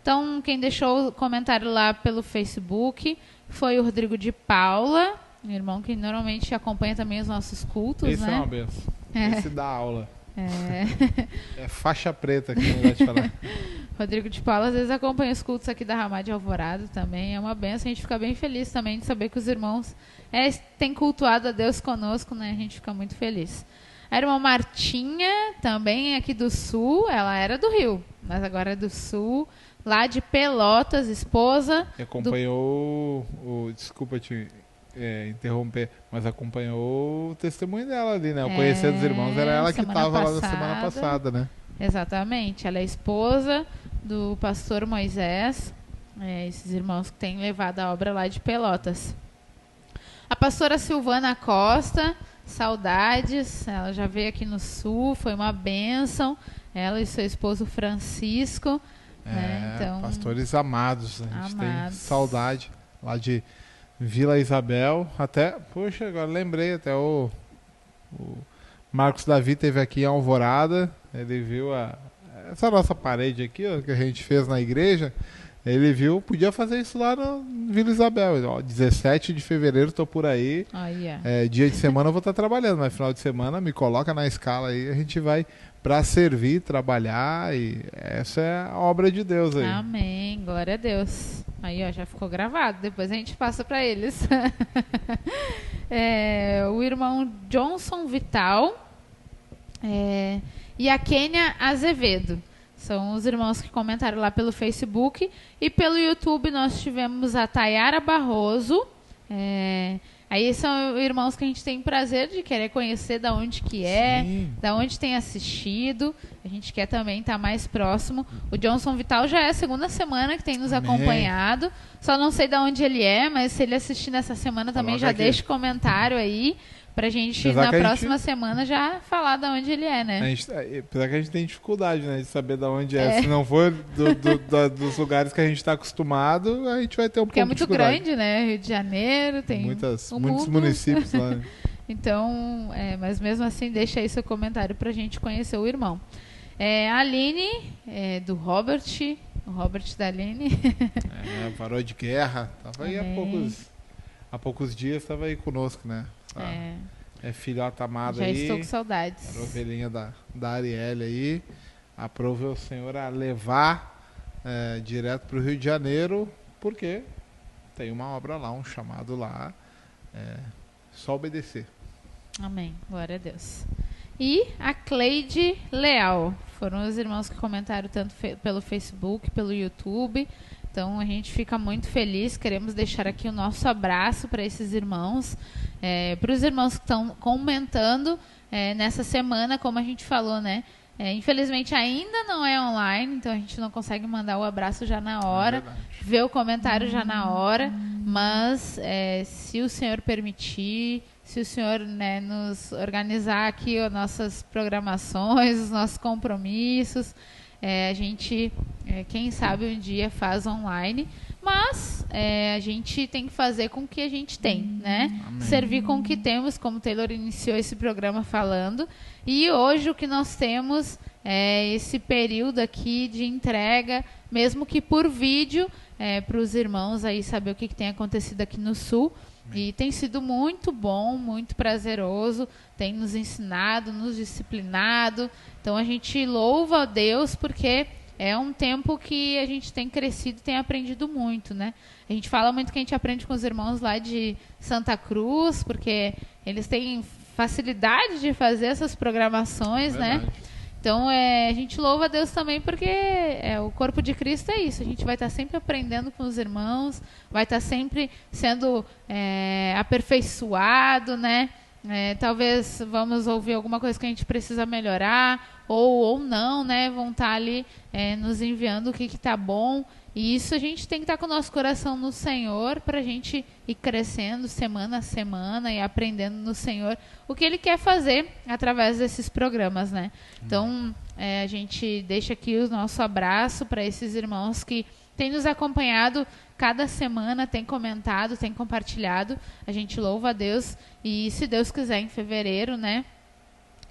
Então, quem deixou o comentário lá pelo Facebook foi o Rodrigo de Paula, um irmão que normalmente acompanha também os nossos cultos, esse, né? É uma benção. Esse dá aula. É faixa preta, que não vai te falar. Rodrigo de Paula às vezes acompanha os cultos aqui da Ramá de Alvorada também. É uma benção, a gente fica bem feliz também de saber que os irmãos têm cultuado a Deus conosco, né? A gente fica muito feliz. A irmã Martinha, também aqui do Sul, ela era do Rio, mas agora é do Sul, lá de Pelotas, esposa. Acompanhou desculpa te interromper, mas acompanhou o testemunho dela ali, né? O conhecer dos irmãos era ela que estava lá na semana passada, né? Exatamente, ela é esposa do pastor Moisés, esses irmãos que têm levado a obra lá de Pelotas. A pastora Silvana Costa, saudades, ela já veio aqui no Sul, foi uma bênção, ela e seu esposo Francisco. Né? Então, pastores amados, a gente tem saudade lá de Vila Isabel, até, poxa, agora lembrei, até o Marcos Davi esteve aqui em Alvorada, ele viu essa nossa parede aqui, ó, que a gente fez na igreja, ele viu, podia fazer isso lá no Vila Isabel, ó, 17 de fevereiro estou por aí, dia de semana eu vou estar trabalhando, mas final de semana me coloca na escala aí, a gente vai para servir, trabalhar, e essa é a obra de Deus aí. Amém, glória a Deus. Aí, ó, já ficou gravado, depois a gente passa para eles. O irmão Johnson Vital e a Kênia Azevedo. São os irmãos que comentaram lá pelo Facebook. E pelo YouTube nós tivemos a Tayara Barroso. Aí são irmãos que a gente tem prazer de querer conhecer da onde que da onde tem assistido. A gente quer também estar mais próximo. O Johnson Vital já é a segunda semana que tem nos acompanhado. Só não sei de onde ele é, mas se ele assistir nessa semana também já deixa comentário aí. Pra gente, na próxima semana, já falar de onde ele é, né? Apesar que a gente tem dificuldade, né, de saber de onde é. Se não for dos lugares que a gente está acostumado, a gente vai ter Porque pouco de dificuldade. É muito grande, né? Rio de Janeiro, tem muitos municípios lá. Né? Então, mas mesmo assim, deixa aí seu comentário pra gente conhecer o irmão. A Aline, do Robert, O Robert Daline. Varou de guerra. Tava aí há poucos dias, estava aí conosco, né? É filhota amada já aí. Já estou com saudades. Era a ovelhinha da Arielle aí. Aprove o Senhor a levar direto para o Rio de Janeiro, porque tem uma obra lá, um chamado lá. Só obedecer. Amém. Glória a Deus. E a Cleide Leal. Foram os irmãos que comentaram tanto pelo Facebook, pelo YouTube. Então a gente fica muito feliz. Queremos deixar aqui o nosso abraço para esses irmãos. Para os irmãos que estão comentando nessa semana, como a gente falou, né? Infelizmente ainda não é online, então a gente não consegue mandar o abraço já na hora, ver o comentário já na hora, mas se o Senhor permitir, se o Senhor, né, nos organizar aqui as nossas programações, os nossos compromissos, a gente, quem sabe um dia faz online, mas a gente tem que fazer com o que a gente tem, né? Amém. Servir com o que temos, como o Taylor iniciou esse programa falando. E hoje o que nós temos é esse período aqui de entrega, mesmo que por vídeo, para os irmãos aí saber o que tem acontecido aqui no Sul. E tem sido muito bom, muito prazeroso, tem nos ensinado, nos disciplinado. Então a gente louva a Deus porque é um tempo que a gente tem crescido e tem aprendido muito, né? A gente fala muito que a gente aprende com os irmãos lá de Santa Cruz, porque eles têm facilidade de fazer essas programações, né? Então, a gente louva a Deus também porque o corpo de Cristo é isso. A gente vai estar sempre aprendendo com os irmãos, vai estar sempre sendo aperfeiçoado, né? Talvez vamos ouvir alguma coisa que a gente precisa melhorar ou não, né? Vão estar ali nos enviando o que está bom. E isso a gente tem que estar com o nosso coração no Senhor para a gente ir crescendo semana a semana e aprendendo no Senhor o que Ele quer fazer através desses programas, né? Então, a gente deixa aqui o nosso abraço para esses irmãos que têm nos acompanhado cada semana, têm comentado, têm compartilhado. A gente louva a Deus e, se Deus quiser, em fevereiro, né?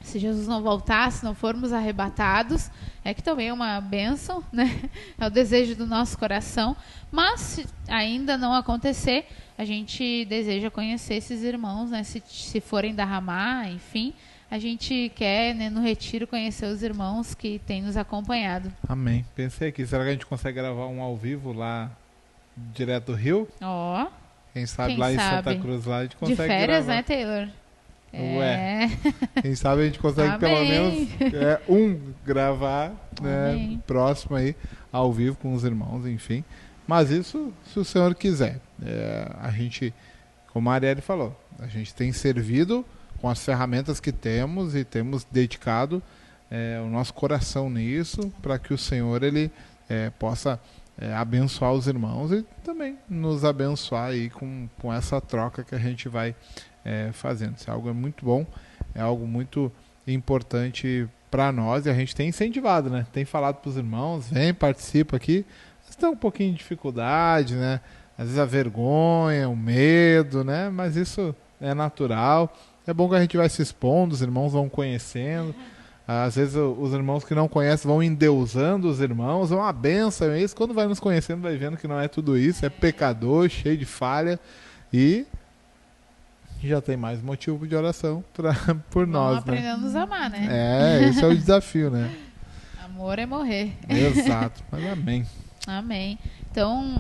Se Jesus não voltar, se não formos arrebatados, que também é uma bênção, né? É o desejo do nosso coração. Mas, se ainda não acontecer, a gente deseja conhecer esses irmãos, né? Se forem da Ramá, enfim, a gente quer, né, no retiro, conhecer os irmãos que têm nos acompanhado. Amém. Pensei aqui, será que a gente consegue gravar um ao vivo lá, direto do Rio? Quem sabe lá em Santa Cruz, lá a gente consegue gravar. De férias, né, Taylor? Quem sabe a gente consegue pelo menos gravar, né, próximo aí, ao vivo com os irmãos, enfim. Mas isso, se o Senhor quiser. A gente, como a Arielle falou, a gente tem servido com as ferramentas que temos e temos dedicado o nosso coração nisso, para que o Senhor ele possa abençoar os irmãos e também nos abençoar aí com essa troca que a gente vai fazendo. Isso é algo muito bom, é algo muito importante para nós e a gente tem incentivado, né? Tem falado para os irmãos, vem, participa aqui. Mas tem um pouquinho de dificuldade, né? Às vezes a vergonha, o medo, né? Mas isso é natural. É bom que a gente vai se expondo, os irmãos vão conhecendo. Às vezes os irmãos que não conhecem vão endeusando os irmãos, é uma bênção isso. Quando vai nos conhecendo, vai vendo que não é tudo isso, é pecador, cheio de falha e já tem mais motivo de oração por nós, né? Aprendendo a nos amar, né? Esse é o desafio, né? Amor é morrer. Exato, mas amém. Amém. Então,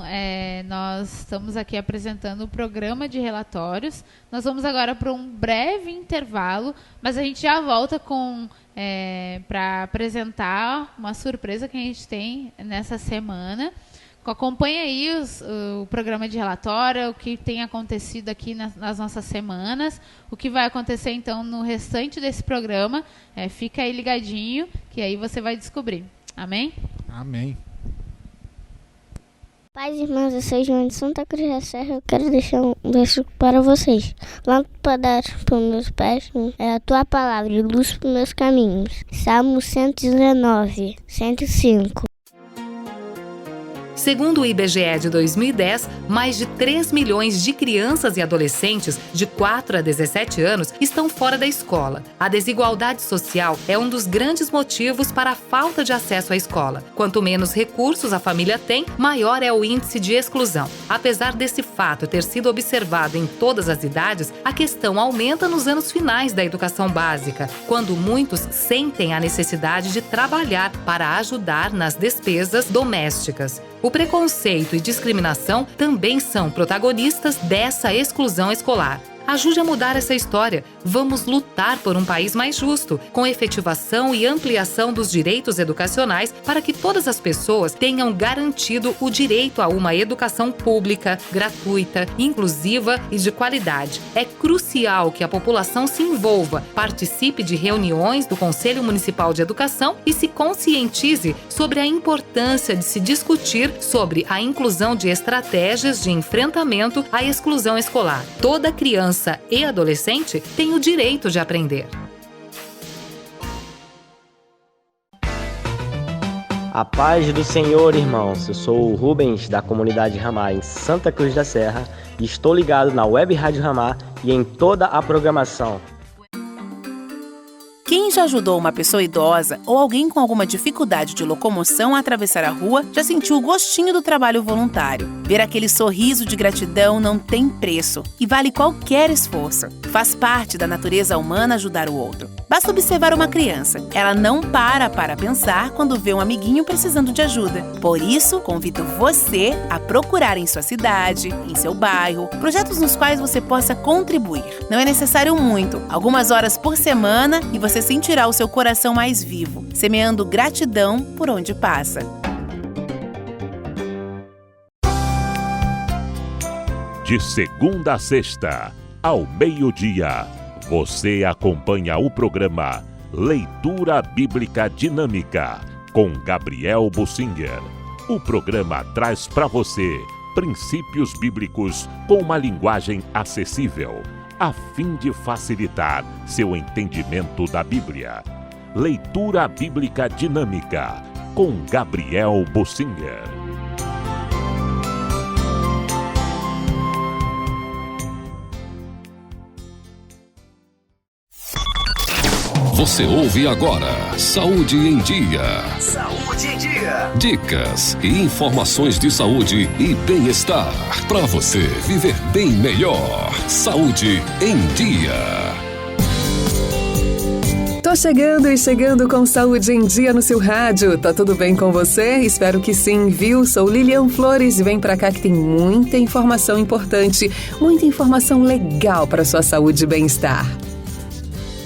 nós estamos aqui apresentando o programa de relatórios. Nós vamos agora para um breve intervalo, mas a gente já volta para apresentar uma surpresa que a gente tem nessa semana. Acompanhe aí o programa de relatório, o que tem acontecido aqui nas nossas semanas, o que vai acontecer então no restante desse programa. Fica aí ligadinho, que aí você vai descobrir. Amém? Amém. Pais e irmãos, eu sou João de Santa Cruz da Serra. Eu quero deixar um versículo para vocês. Lâmpada para os meus pés é a tua palavra e luz para os meus caminhos. Salmo 119, 105. Segundo o IBGE de 2010, mais de 3 milhões de crianças e adolescentes de 4 a 17 anos estão fora da escola. A desigualdade social é um dos grandes motivos para a falta de acesso à escola. Quanto menos recursos a família tem, maior é o índice de exclusão. Apesar desse fato ter sido observado em todas as idades, a questão aumenta nos anos finais da educação básica, quando muitos sentem a necessidade de trabalhar para ajudar nas despesas domésticas. O preconceito e discriminação também são protagonistas dessa exclusão escolar. Ajude a mudar essa história. Vamos lutar por um país mais justo, com efetivação e ampliação dos direitos educacionais para que todas as pessoas tenham garantido o direito a uma educação pública, gratuita, inclusiva e de qualidade. É crucial que a população se envolva, participe de reuniões do Conselho Municipal de Educação e se conscientize sobre a importância de se discutir sobre a inclusão de estratégias de enfrentamento à exclusão escolar. Toda criança e adolescente tem o direito de aprender. A paz do Senhor, irmãos. Eu sou o Rubens, da comunidade Ramá, em Santa Cruz da Serra, e estou ligado na Web Rádio Ramá e em toda a programação. Quem já ajudou uma pessoa idosa ou alguém com alguma dificuldade de locomoção a atravessar a rua já sentiu o gostinho do trabalho voluntário. Ver aquele sorriso de gratidão não tem preço e vale qualquer esforço. Faz parte da natureza humana ajudar o outro. Basta observar uma criança. Ela não para pensar quando vê um amiguinho precisando de ajuda. Por isso, convido você a procurar em sua cidade, em seu bairro, projetos nos quais você possa contribuir. Não é necessário muito, algumas horas por semana e você sentirá o seu coração mais vivo, semeando gratidão por onde passa. De segunda a sexta, ao meio-dia, você acompanha o programa Leitura Bíblica Dinâmica, com Gabriel Bussinger. O programa traz para você princípios bíblicos com uma linguagem acessível, a fim de facilitar seu entendimento da Bíblia. Leitura Bíblica Dinâmica, com Gabriel Bussinger. Você ouve agora Saúde em Dia. Saúde em Dia. Dicas e informações de saúde e bem-estar para você viver bem melhor. Saúde em Dia. Tô chegando com Saúde em Dia no seu rádio. Tá tudo bem com você? Espero que sim, viu? Sou Lilian Flores e vem pra cá que tem muita informação importante, muita informação legal para sua saúde e bem-estar.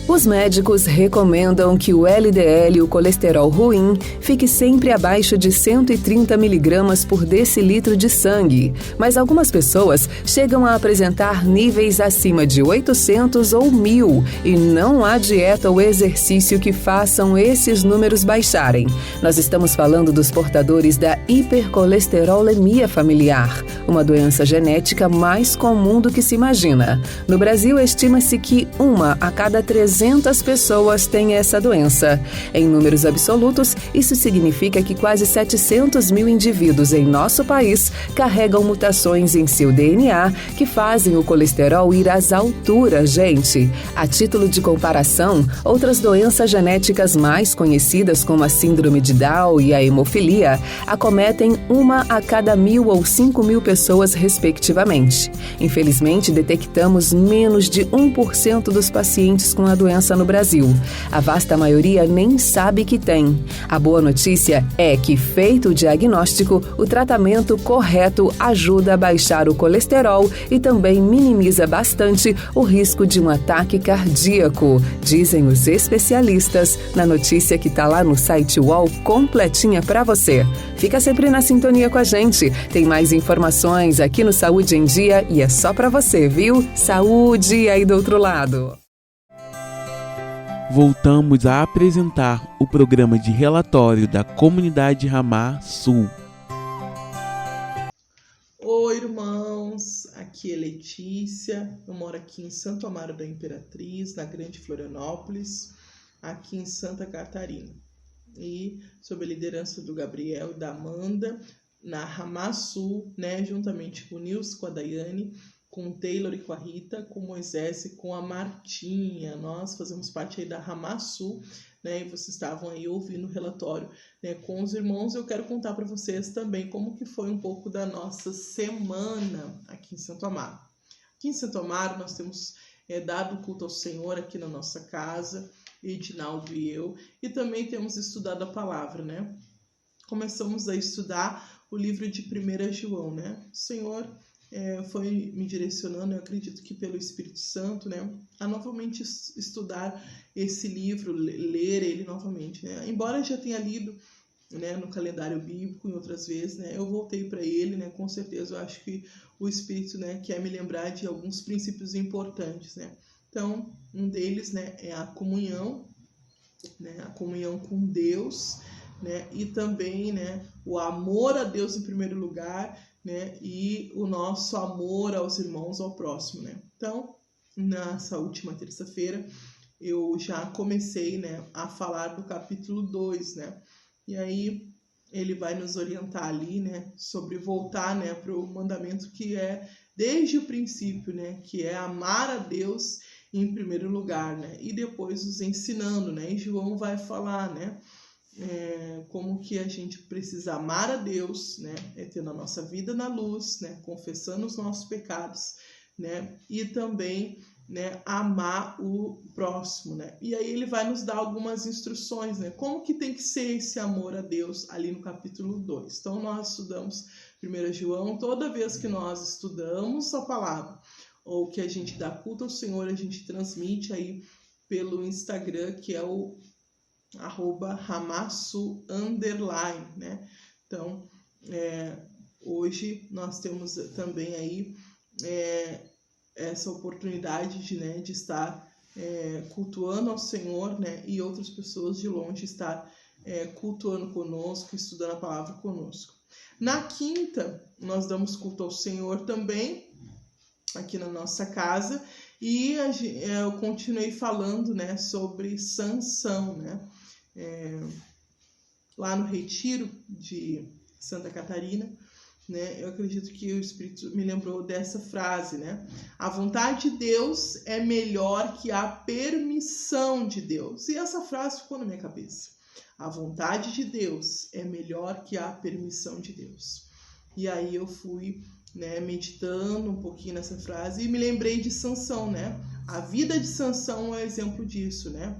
Os médicos recomendam que o LDL, o colesterol ruim, fique sempre abaixo de 130 miligramas por decilitro de sangue, mas algumas pessoas chegam a apresentar níveis acima de 800 ou 1000 e não há dieta ou exercício que façam esses números baixarem. Nós estamos falando dos portadores da hipercolesterolemia familiar, uma doença genética mais comum do que se imagina. No Brasil, estima-se que 1 a cada 300 pessoas têm essa doença. Em números absolutos, isso significa que quase 700 mil indivíduos em nosso país carregam mutações em seu DNA que fazem o colesterol ir às alturas, gente. A título de comparação, outras doenças genéticas mais conhecidas como a síndrome de Down e a hemofilia acometem 1 a cada 1.000 ou 5.000 pessoas, respectivamente. Infelizmente, detectamos menos de 1% dos pacientes com a doença no Brasil. A vasta maioria nem sabe que tem. A boa notícia é que, feito o diagnóstico, o tratamento correto ajuda a baixar o colesterol e também minimiza bastante o risco de um ataque cardíaco, dizem os especialistas na notícia que está lá no site UOL completinha para você. Fica sempre na sintonia com a gente. Tem mais informações aqui no Saúde em Dia e é só para você, viu? Saúde aí do outro lado. Voltamos a apresentar o programa de relatório da Comunidade Ramá Sul. Oi, irmãos, aqui é Letícia, eu moro aqui em Santo Amaro da Imperatriz, na Grande Florianópolis, aqui em Santa Catarina. E sob a liderança do Gabriel e da Amanda, na Ramá Sul, né, juntamente com o Nils, com a Daiane, com o Taylor e com a Rita, com o Moisés e com a Martinha. Nós fazemos parte aí da Ramá Sul, né, e vocês estavam aí ouvindo o relatório, né, com os irmãos. Eu quero contar para vocês também como que foi um pouco da nossa semana aqui em Santo Amaro. Aqui em Santo Amaro nós temos dado culto ao Senhor aqui na nossa casa, Edinaldo e eu, e também temos estudado a palavra, né? Começamos a estudar o livro de 1 João, né? O Senhor foi me direcionando, eu acredito que pelo Espírito Santo, né, a novamente estudar esse livro, ler ele novamente, né? Embora eu já tenha lido, né, no calendário bíblico em outras vezes, né, eu voltei para ele, né, com certeza eu acho que o Espírito, né, quer me lembrar de alguns princípios importantes, né? Então, um deles, né, é a comunhão, né, a comunhão com Deus, né, e também, né, o amor a Deus em primeiro lugar, né, e o nosso amor aos irmãos, ao próximo, né? Então, nessa última terça-feira, eu já comecei, né, a falar do capítulo 2, né? E aí ele vai nos orientar ali, né, sobre voltar, né, para o mandamento que é desde o princípio, né, que é amar a Deus em primeiro lugar, né? E depois nos ensinando, né? E João vai falar, né, como que a gente precisa amar a Deus, né, tendo a nossa vida na luz, né, confessando os nossos pecados, né, e também, né, amar o próximo, né. E aí ele vai nos dar algumas instruções, né, como que tem que ser esse amor a Deus ali no capítulo 2. Então nós estudamos 1 João, toda vez que nós estudamos a palavra, ou que a gente dá culto ao Senhor, a gente transmite aí pelo Instagram, que é o @ramassu_, né? Então, hoje nós temos também aí essa oportunidade de estar cultuando ao Senhor, né? E outras pessoas de longe estar cultuando conosco, estudando a palavra conosco. Na quinta, nós damos culto ao Senhor também, aqui na nossa casa, e eu continuei falando, né, sobre Sansão, né? Lá no retiro de Santa Catarina, né, eu acredito que o Espírito me lembrou dessa frase, né? A vontade de Deus é melhor que a permissão de Deus. E essa frase ficou na minha cabeça. A vontade de Deus é melhor que a permissão de Deus. E aí eu fui, né, meditando um pouquinho nessa frase e me lembrei de Sansão, né? A vida de Sansão é exemplo disso, né?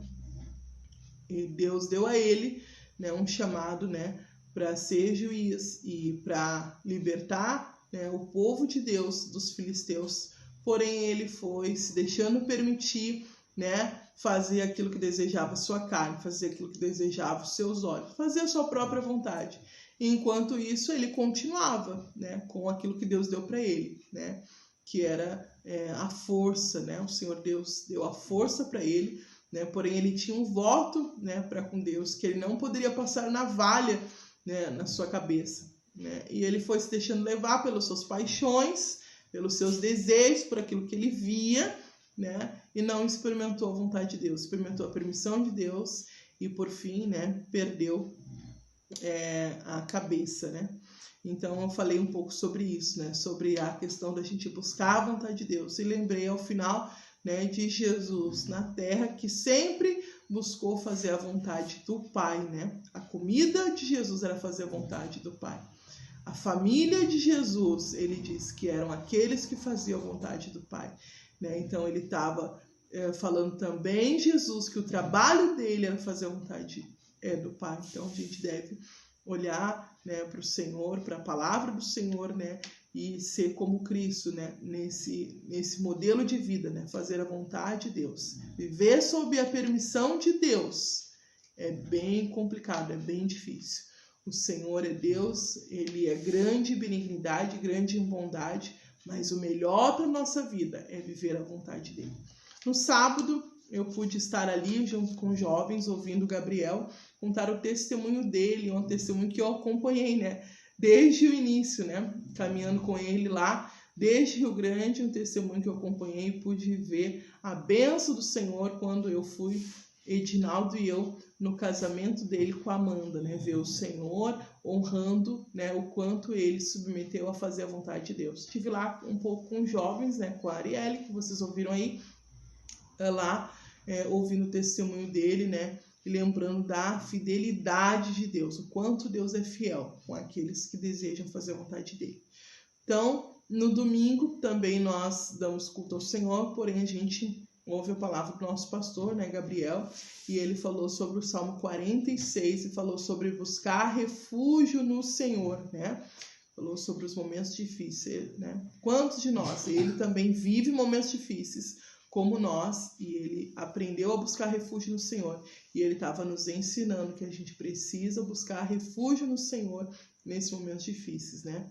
E Deus deu a ele, né, um chamado, né, para ser juiz e para libertar, né, o povo de Deus dos filisteus. Porém, ele foi se deixando permitir, né, fazer aquilo que desejava a sua carne, fazer aquilo que desejava os seus olhos, fazer a sua própria vontade. Enquanto isso, ele continuava, né, com aquilo que Deus deu para ele, né, que era a força, né? O Senhor Deus deu a força para ele, né? Porém, ele tinha um voto, né, para com Deus, que ele não poderia passar navalha, né, na sua cabeça, né? E ele foi se deixando levar pelas suas paixões, pelos seus desejos, por aquilo que ele via, né? E não experimentou a vontade de Deus, experimentou a permissão de Deus e, por fim, né, perdeu a cabeça, né? Então eu falei um pouco sobre isso, né? Sobre a questão da gente buscar a vontade de Deus. E lembrei ao final, né, de Jesus na terra, que sempre buscou fazer a vontade do Pai, né? A comida de Jesus era fazer a vontade do Pai. A família de Jesus, ele diz que eram aqueles que faziam a vontade do Pai, né? Então ele estava falando também, Jesus, que o trabalho dele era fazer a vontade do Pai. Então a gente deve olhar, né, para o Senhor, para a palavra do Senhor, né, e ser como Cristo, né, nesse modelo de vida, né, fazer a vontade de Deus. Viver sob a permissão de Deus é bem complicado, é bem difícil. O Senhor é Deus, Ele é grande em benignidade, grande em bondade, mas o melhor para a nossa vida é viver a vontade dEle. No sábado, eu pude estar ali junto com jovens, ouvindo o Gabriel contar o testemunho dele, um testemunho que eu acompanhei, né, desde o início, né, caminhando com ele lá, desde Rio Grande, um testemunho que eu acompanhei e pude ver a bênção do Senhor quando eu fui Edinaldo e eu no casamento dele com a Amanda, né? Ver o Senhor honrando, né, o quanto ele submeteu a fazer a vontade de Deus. Estive lá um pouco com jovens, né, com a Arielle, que vocês ouviram aí, lá ouvindo o testemunho dele, né, e lembrando da fidelidade de Deus, o quanto Deus é fiel com aqueles que desejam fazer a vontade dele. Então, no domingo também nós damos culto ao Senhor, porém a gente ouve a palavra do nosso pastor, né, Gabriel, e ele falou sobre o Salmo 46 e falou sobre buscar refúgio no Senhor, né? Falou sobre os momentos difíceis, né? Quantos de nós? Ele também vive momentos difíceis, como nós, e ele aprendeu a buscar refúgio no Senhor. E ele estava nos ensinando que a gente precisa buscar refúgio no Senhor nesses momentos difíceis, né?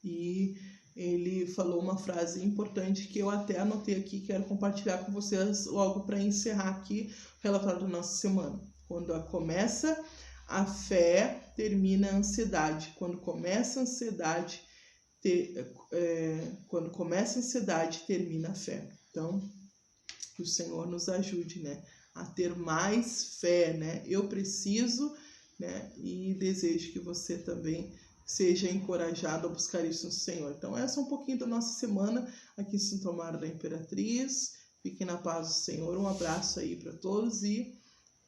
E ele falou uma frase importante que eu até anotei aqui, quero compartilhar com vocês logo para encerrar aqui o relatório da nossa semana. Quando começa a fé, termina a ansiedade. Quando começa a ansiedade, termina a fé. Então, que o Senhor nos ajude, né, a ter mais fé, né? Eu preciso, né, e desejo que você também seja encorajado a buscar isso no Senhor. Então, essa é um pouquinho da nossa semana aqui em Santo Amaro da Imperatriz. Fiquem na paz do Senhor. Um abraço aí para todos e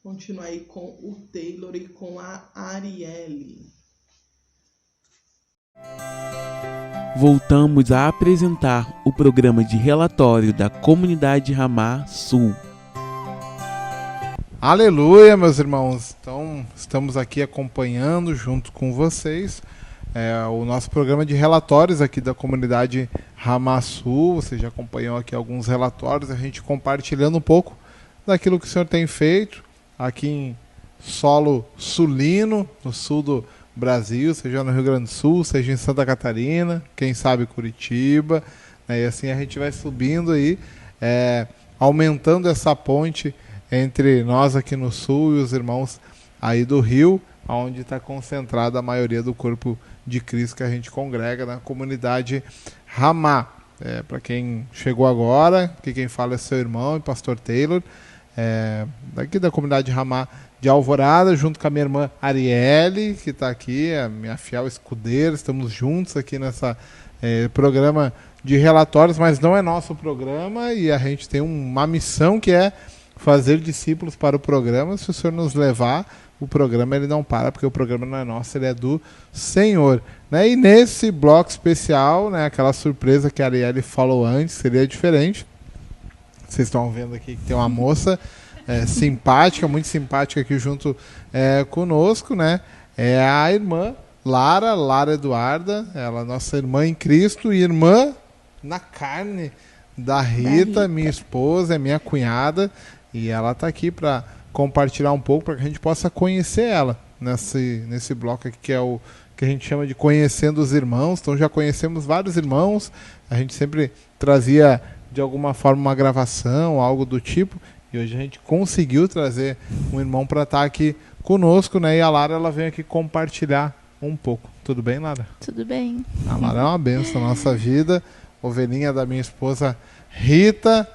continuar aí com o Taylor e com a Arielle. Voltamos a apresentar o programa de relatório da Comunidade Ramá Sul. Aleluia, meus irmãos. Então, estamos aqui acompanhando junto com vocês o nosso programa de relatórios aqui da Comunidade Ramá Sul. Você já acompanhou aqui alguns relatórios, a gente compartilhando um pouco daquilo que o Senhor tem feito aqui em solo sulino, no sul do Brasil, seja no Rio Grande do Sul, seja em Santa Catarina, quem sabe Curitiba, né? E assim a gente vai subindo aí, aumentando essa ponte entre nós aqui no sul e os irmãos aí do Rio, onde está concentrada a maioria do corpo de Cristo que a gente congrega na comunidade Ramá. Para quem chegou agora, que quem fala é seu irmão, pastor Taylor, daqui da comunidade Ramá de Alvorada, junto com a minha irmã Arielle, que está aqui, a minha fiel escudeira. Estamos juntos aqui nessa programa de relatórios, mas não é nosso programa e a gente tem uma missão que é fazer discípulos para o programa. Se o Senhor nos levar, o programa ele não para, porque o programa não é nosso, ele é do Senhor, né? E nesse bloco especial, né, aquela surpresa que a Arielle falou antes, seria diferente. Vocês estão vendo aqui que tem uma moça simpática, muito simpática aqui junto conosco, né? É a irmã Lara Eduarda, ela é nossa irmã em Cristo e irmã na carne da Rita, minha esposa, é minha cunhada, e ela está aqui para compartilhar um pouco, para que a gente possa conhecer ela nesse bloco aqui, que é o que a gente chama de Conhecendo os Irmãos. Então já conhecemos vários irmãos, a gente sempre trazia de alguma forma uma gravação, algo do tipo, e hoje a gente conseguiu trazer um irmão para estar aqui conosco, né? E a Lara, ela vem aqui compartilhar um pouco. Tudo bem, Lara? Tudo bem. A Lara é uma bênção na nossa vida, ovelhinha da minha esposa Rita.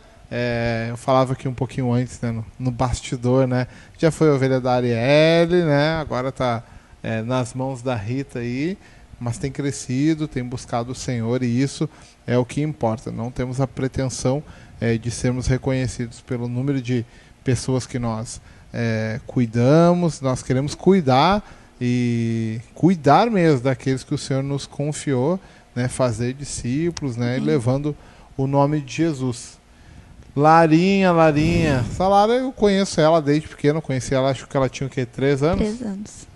Eu falava aqui um pouquinho antes, né, no bastidor, né? Já foi ovelha da Arielle, né? Agora está nas mãos da Rita aí, mas tem crescido, tem buscado o Senhor, e isso é o que importa. Não temos a pretensão de sermos reconhecidos pelo número de pessoas que nós cuidamos. Nós queremos cuidar e cuidar mesmo daqueles que o Senhor nos confiou, né? Fazer discípulos, né? E levando o nome de Jesus. Larinha. Essa Lara, eu conheço ela desde pequeno. Conheci ela, acho que ela tinha o quê? 3 anos? 3 anos.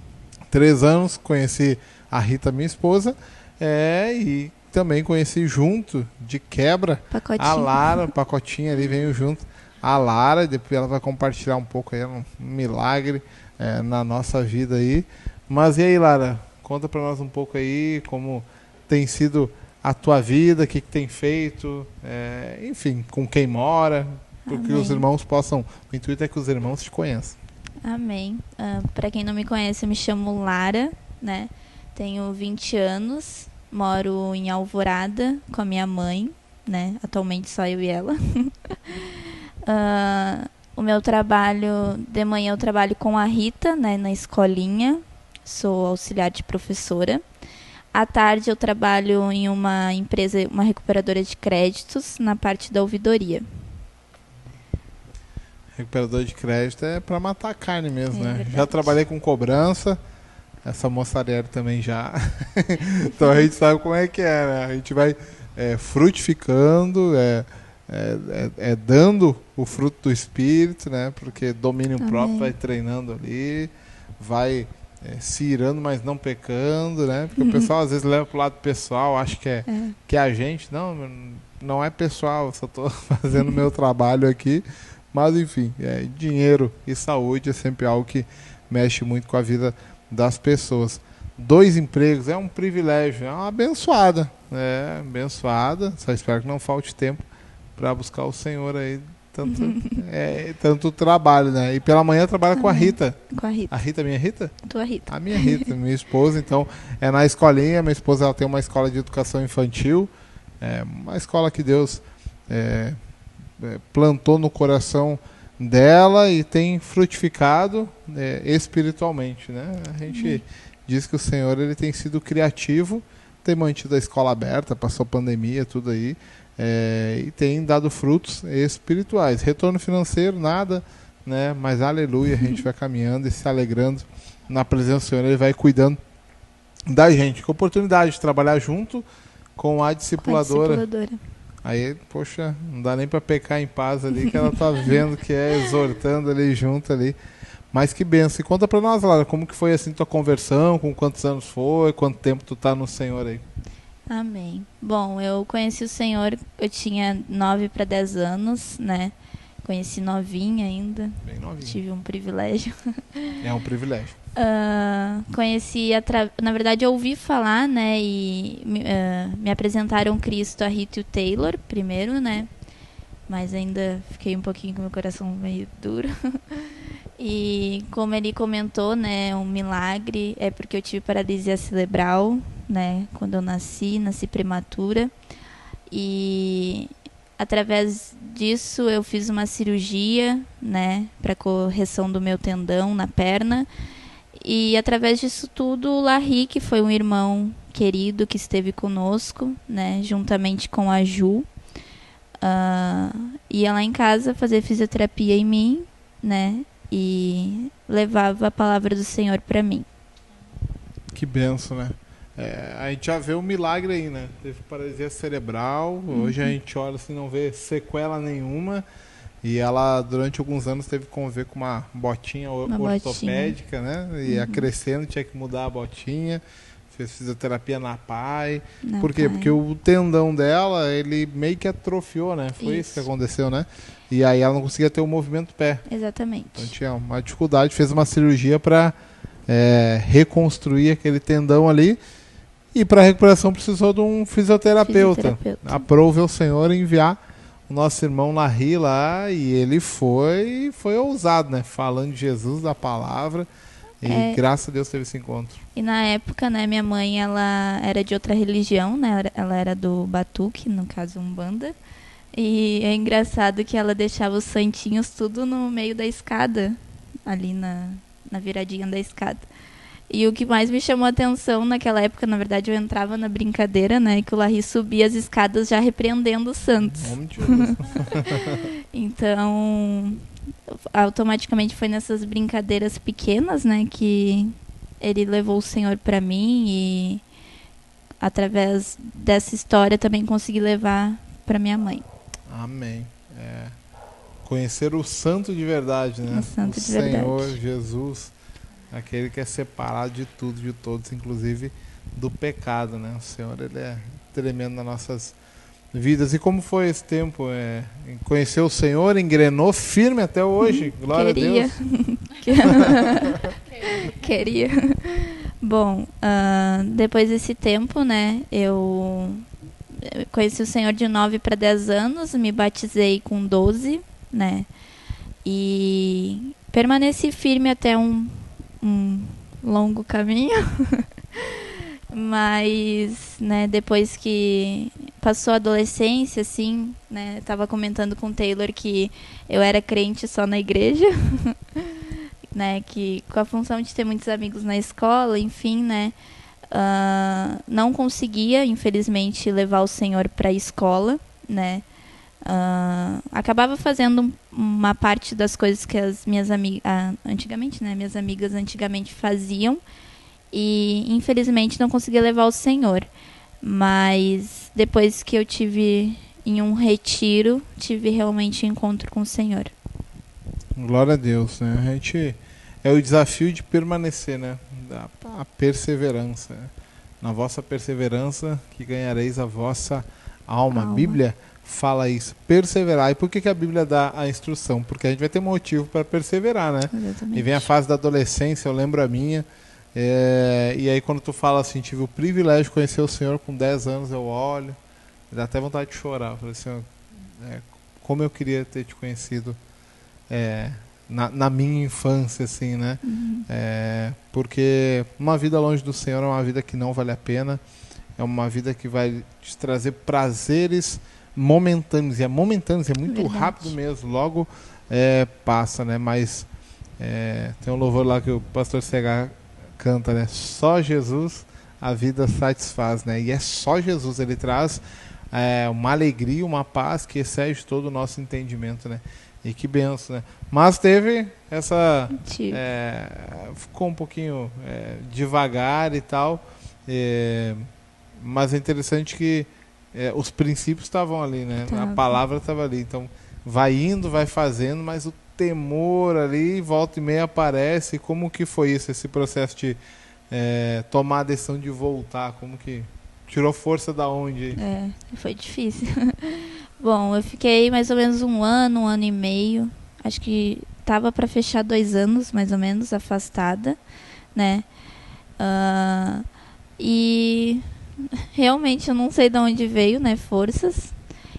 3 anos, conheci a Rita, minha esposa, e também conheci junto, de quebra, pacotinho. A Lara, pacotinho ali, veio junto a Lara, depois ela vai compartilhar um pouco aí, um milagre na nossa vida aí. Mas e aí, Lara, conta pra nós um pouco aí como tem sido a tua vida, o que tem feito, enfim, com quem mora, porque os irmãos possam, o intuito é que os irmãos te conheçam. Amém. Para quem não me conhece, eu me chamo Lara, né? Tenho 20 anos, moro em Alvorada com a minha mãe, né? Atualmente só eu e ela. O meu trabalho, de manhã eu trabalho com a Rita, né, na escolinha, sou auxiliar de professora. À tarde eu trabalho em uma empresa, uma recuperadora de créditos, na parte da ouvidoria. Recuperador de crédito é para matar a carne mesmo, né? Verdade. Já trabalhei com cobrança, essa moçaria também já. Então a gente sabe como é que é, né? A gente vai frutificando, dando o fruto do Espírito, né? Porque domínio próprio vai treinando ali, vai se irando, mas não pecando, né? Porque o pessoal às vezes leva pro lado pessoal, acha que é a gente. Não é pessoal, eu só estou fazendo o meu trabalho aqui. Mas enfim, dinheiro e saúde é sempre algo que mexe muito com a vida das pessoas. 2 empregos é um privilégio, é uma abençoada. Abençoada, só espero que não falte tempo para buscar o Senhor aí. Tanto trabalho, né? E pela manhã trabalha com a Rita. Com a Rita. A Rita, minha Rita? Tua Rita. A minha Rita, minha esposa. Então, é na escolinha. Minha esposa ela tem uma escola de educação infantil. Uma escola que Deus plantou no coração dela e tem frutificado espiritualmente, né? A gente diz que o Senhor ele tem sido criativo, tem mantido a escola aberta, passou pandemia, tudo aí. E tem dado frutos espirituais. Retorno financeiro, nada, né? Mas aleluia, a gente vai caminhando e se alegrando na presença do Senhor. Ele vai cuidando da gente. Com a oportunidade de trabalhar junto com a discipuladora. Aí, poxa, não dá nem para pecar em paz ali, que ela tá vendo que exortando ali junto ali. Mas que benção. E conta para nós, Lara, como que foi assim tua conversão, com quantos anos foi, quanto tempo tu tá no Senhor aí? Amém. Bom, eu conheci o Senhor, eu tinha 9 para 10 anos, né? Conheci novinha ainda. Bem novinha. Tive um privilégio. É um privilégio. Conheci, na verdade eu ouvi falar, né? E me apresentaram Cristo, a Rita e o Taylor primeiro, né? Mas ainda fiquei um pouquinho com o meu coração meio duro. E como ele comentou, né? Um milagre é porque eu tive paralisia cerebral, né? Quando eu nasci prematura. E através disso eu fiz uma cirurgia, né? Para correção do meu tendão na perna. E através disso tudo, o Larry, que foi um irmão querido que esteve conosco, né? Juntamente com a Ju, ia lá em casa fazer fisioterapia em mim, né? E levava a palavra do Senhor para mim. Que benção, né? A gente já vê um milagre aí, né? Teve paralisia cerebral, hoje a gente olha assim, não vê sequela nenhuma. E ela, durante alguns anos, teve que conviver com uma botinha ortopédica, né? E ia crescendo, tinha que mudar a botinha. Fez fisioterapia na PAI. Por quê? Porque o tendão dela, ele meio que atrofiou, né? Foi isso que aconteceu, né? E aí ela não conseguia ter o movimento do pé. Exatamente. Então tinha uma dificuldade, fez uma cirurgia para reconstruir aquele tendão ali. E para a recuperação precisou de um fisioterapeuta. Aprove o Senhor enviar o nosso irmão Larry lá, e ele foi ousado, né? Falando de Jesus, da palavra. E graças a Deus teve esse encontro. E na época, né, minha mãe, ela era de outra religião, né? Ela era do Batuque, no caso Umbanda. E é engraçado que ela deixava os santinhos tudo no meio da escada, ali na viradinha da escada. E o que mais me chamou a atenção naquela época, na verdade, eu entrava na brincadeira, né? Que o Larry subia as escadas já repreendendo os santos. Então, automaticamente foi nessas brincadeiras pequenas, né? Que ele levou o Senhor para mim e através dessa história também consegui levar para minha mãe. Amém. Conhecer o santo de verdade, né? O santo de Senhor verdade. Jesus, aquele que é separado de tudo, de todos, inclusive do pecado, né? O Senhor, ele é tremendo nas nossas vidas. E como foi esse tempo? Conhecer o Senhor, engrenou firme até hoje. Glória a Deus. Queria. Bom, depois desse tempo, né, eu conheci o Senhor de 9 para 10 anos, me batizei com 12, né, e permaneci firme até um longo caminho. Mas, né, depois que passou a adolescência, assim, né? Tava comentando com o Taylor que eu era crente só na igreja, né? Que com a função de ter muitos amigos na escola, enfim, né? Não conseguia, infelizmente, levar o Senhor para a escola, né? Acabava fazendo uma parte das coisas que as minhas amigas antigamente, né? Minhas amigas antigamente faziam e, infelizmente, não conseguia levar o Senhor. Mas depois que eu tive em um retiro, tive realmente encontro com o Senhor. Glória a Deus, né? A gente é o desafio de permanecer, né? A perseverança. Né? Na vossa perseverança que ganhareis a vossa alma. A Bíblia fala isso, perseverar. E por que a Bíblia dá a instrução? Porque a gente vai ter motivo para perseverar, né? Exatamente. E vem a fase da adolescência, eu lembro a minha. E aí quando tu fala assim, tive o privilégio de conhecer o Senhor com 10 anos, eu olho, dá até vontade de chorar. Eu falei assim, como eu queria ter te conhecido na minha infância, assim, né? Porque uma vida longe do Senhor é uma vida que não vale a pena, é uma vida que vai te trazer prazeres momentâneos, e é muito rápido mesmo, logo passa, né? Mas tem um louvor lá que o pastor Segar canta, né? Só Jesus a vida satisfaz, né? E é só Jesus, ele traz uma alegria, uma paz que excede todo o nosso entendimento, né? E que benção, né? Mas teve essa... ficou um pouquinho devagar e tal, mas é interessante que os princípios estavam ali, né? A palavra estava ali, então vai indo, vai fazendo, mas o temor ali, volta e meia aparece. Como que foi isso, esse processo de tomar a decisão de voltar? Como que tirou força da onde? Foi difícil. Bom, eu fiquei mais ou menos um ano e meio, acho que tava para fechar 2 anos, mais ou menos, afastada, né? E realmente eu não sei de onde veio, né, forças.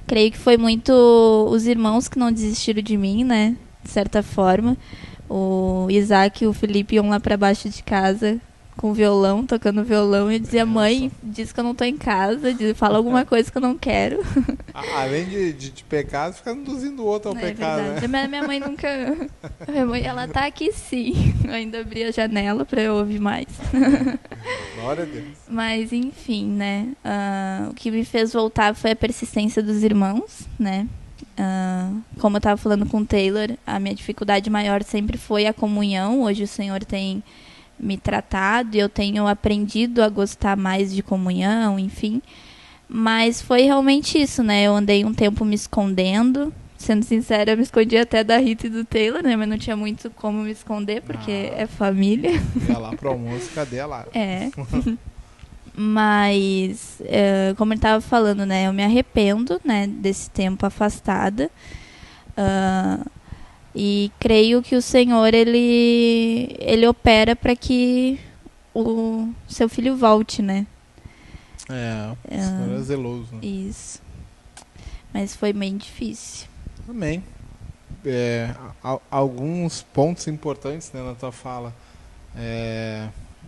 Creio que foi muito os irmãos que não desistiram de mim, né, de certa forma. O Isaac e o Felipe iam lá para baixo de casa com violão, tocando violão, e eu dizia, mãe, diz que eu não tô em casa, fala alguma coisa que eu não quero. Além de pecado, fica induzindo o outro ao pecado, verdade. né? Minha mãe nunca... Minha mãe, ela tá aqui sim. Eu ainda abri a janela pra eu ouvir mais. Glória a Deus. Mas, enfim, né? O que me fez voltar foi a persistência dos irmãos, né? Como eu tava falando com o Taylor, a minha dificuldade maior sempre foi a comunhão. Hoje o Senhor tem me tratado e eu tenho aprendido a gostar mais de comunhão, enfim. Mas foi realmente isso, né? Eu andei um tempo me escondendo. Sendo sincera, eu me escondi até da Rita e do Taylor, né? Mas não tinha muito como me esconder, porque é família. Ia lá pro almoço, cadê a Lara? Mas, como ele estava falando, né? Eu me arrependo, né, desse tempo afastada. E creio que o Senhor, ele opera para que o seu filho volte, né? O Senhor é zeloso. Né? Isso. Mas foi bem difícil. Amém. Alguns pontos importantes, né, na tua fala.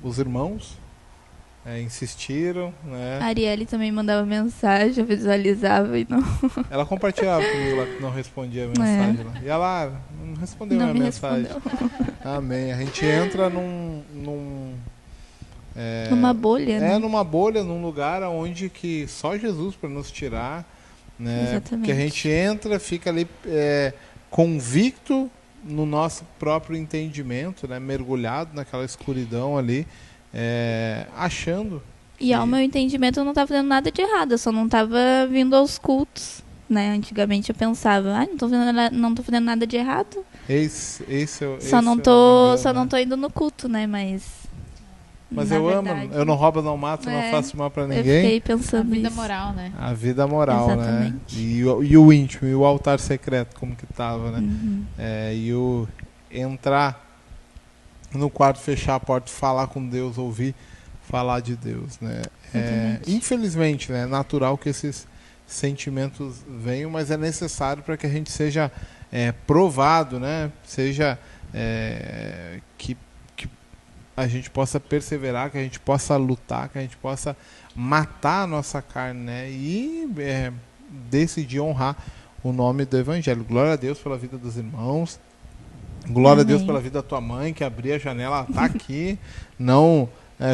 Os irmãos insistiram, né? A Arielle também mandava mensagem, eu visualizava e não... Ela compartilhava comigo lá que não respondia a mensagem lá. E ela não respondeu a minha mensagem. Amém. A gente entra numa bolha, né? Numa bolha, num lugar onde que só Jesus para nos tirar, né? Exatamente. Que a gente entra, fica ali convicto no nosso próprio entendimento, né? Mergulhado naquela escuridão ali, achando. E ao meu entendimento eu não estava fazendo nada de errado, eu só não estava vindo aos cultos, né? Antigamente eu pensava, não tô fazendo nada de errado. Só não tô indo no culto, né? Mas eu amo, eu não roubo, não mato, não faço mal pra ninguém. Eu fiquei pensando a vida moral, né? A vida moral, exatamente, né? E o íntimo, e o altar secreto, como que tava, né? Uhum. E o entrar no quarto, fechar a porta, falar com Deus, ouvir falar de Deus, né? Infelizmente, né? É natural que esses sentimentos venham, mas é necessário para que a gente seja provado, né? Seja que a gente possa perseverar, que a gente possa lutar, que a gente possa matar a nossa carne, né? E decidir honrar o nome do Evangelho. Glória a Deus pela vida dos irmãos. Glória Amém. a Deus pela vida da tua mãe, que abria a janela, tá aqui, não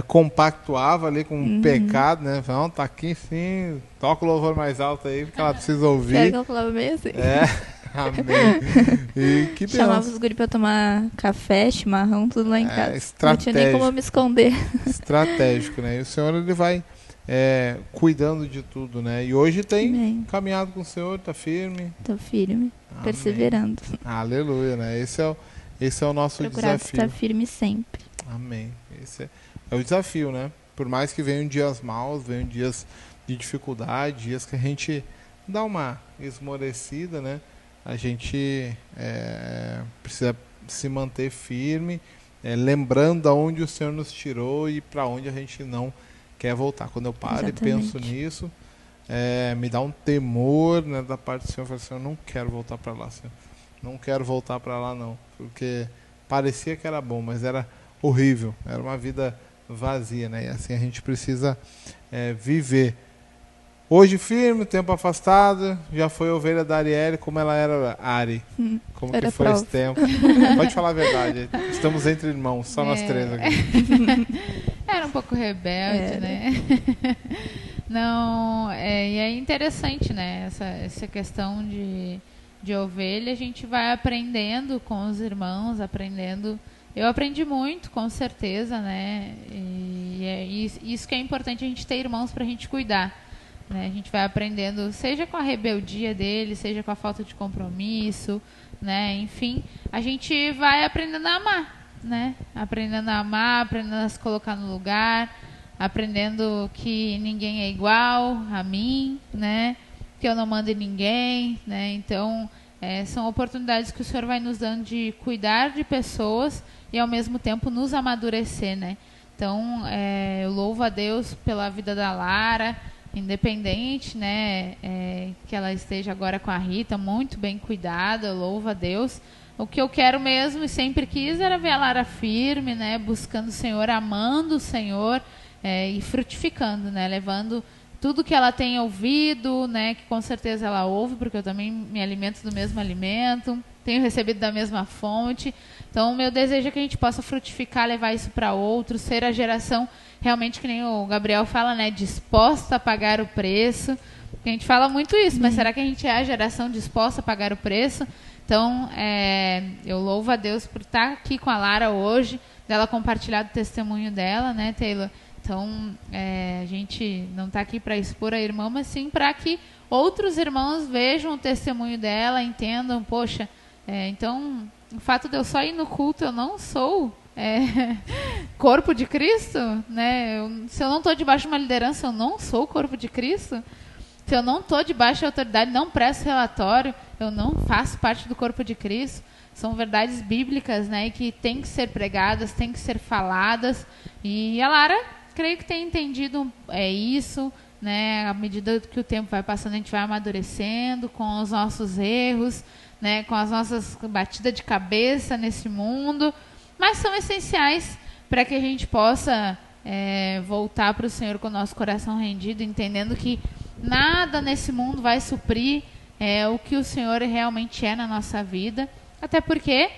compactuava ali com o pecado, né? Não, tá aqui sim, toca o louvor mais alto aí, porque ela precisa ouvir. Será que eu falava mesmo assim? Amém. E que Chamava Deus. os guris pra tomar café, chimarrão, tudo lá em casa. Não tinha nem Estratégico. como eu me esconder. Estratégico, né? E o Senhor, ele vai cuidando de tudo, né? E hoje tem caminhado com o Senhor, tá firme. Tô firme, Amém. perseverando. Aleluia, né? Esse é o nosso Procurar desafio. estar firme sempre. Amém. Esse é o desafio, né? Por mais que venham dias maus, venham dias de dificuldade, dias que a gente dá uma esmorecida, né? A gente precisa se manter firme, lembrando aonde o Senhor nos tirou e para onde a gente não quer voltar. Quando eu paro Exatamente. e penso nisso, me dá um temor, né, da parte do Senhor. Eu falo assim, eu não quero voltar para lá, Senhor. Não quero voltar para lá, não. Porque parecia que era bom, mas era horrível. Era uma vida vazia, né? E assim a gente precisa viver. Hoje firme, tempo afastado, já foi ovelha da Arielle, como ela era Ari. Como Era que foi prova. esse tempo? Pode falar a verdade. Estamos entre irmãos, só nós três aqui. Era um pouco rebelde, né? Não, e é interessante, né? Essa questão de ovelha, a gente vai aprendendo com os irmãos, aprendendo. Eu aprendi muito, com certeza, né? E é isso que é importante, a gente ter irmãos para a gente cuidar. Né? A gente vai aprendendo, seja com a rebeldia dele, seja com a falta de compromisso, né? Enfim, a gente vai aprendendo a amar, né? Aprendendo a amar, aprendendo a se colocar no lugar, aprendendo que ninguém é igual a mim, né? Que eu não mando em ninguém, né? Então, são oportunidades que o Senhor vai nos dando de cuidar de pessoas e ao mesmo tempo nos amadurecer, né? Então, eu louvo a Deus pela vida da Lara, independente, né, que ela esteja agora com a Rita, muito bem cuidada, eu louvo a Deus. O que eu quero mesmo e sempre quis era ver a Lara firme, né, buscando o Senhor, amando o Senhor e frutificando, né, levando tudo que ela tem ouvido, né, que com certeza ela ouve, porque eu também me alimento do mesmo alimento, tenho recebido da mesma fonte. Então, o meu desejo é que a gente possa frutificar, levar isso para outros, ser a geração realmente, que nem o Gabriel fala, né, disposta a pagar o preço. A gente fala muito isso, mas será que a gente é a geração disposta a pagar o preço? Então, eu louvo a Deus por estar aqui com a Lara hoje, dela compartilhar do testemunho dela, né, Taylor? Então, a gente não está aqui para expor a irmã, mas sim para que outros irmãos vejam o testemunho dela, entendam, poxa, então, o fato de eu só ir no culto, eu não sou corpo de Cristo, né? Se eu não estou debaixo de uma liderança, eu não sou o corpo de Cristo. Se eu não estou debaixo de autoridade, não presto relatório, eu não faço parte do corpo de Cristo. São verdades bíblicas, né? Que têm que ser pregadas, têm que ser faladas. E a Lara, creio que tem entendido isso, né? À medida que o tempo vai passando, a gente vai amadurecendo com os nossos erros, né? Com as nossas batidas de cabeça nesse mundo. Mas são essenciais para que a gente possa voltar para o Senhor com o nosso coração rendido, entendendo que nada nesse mundo vai suprir o que o Senhor realmente é na nossa vida, até porque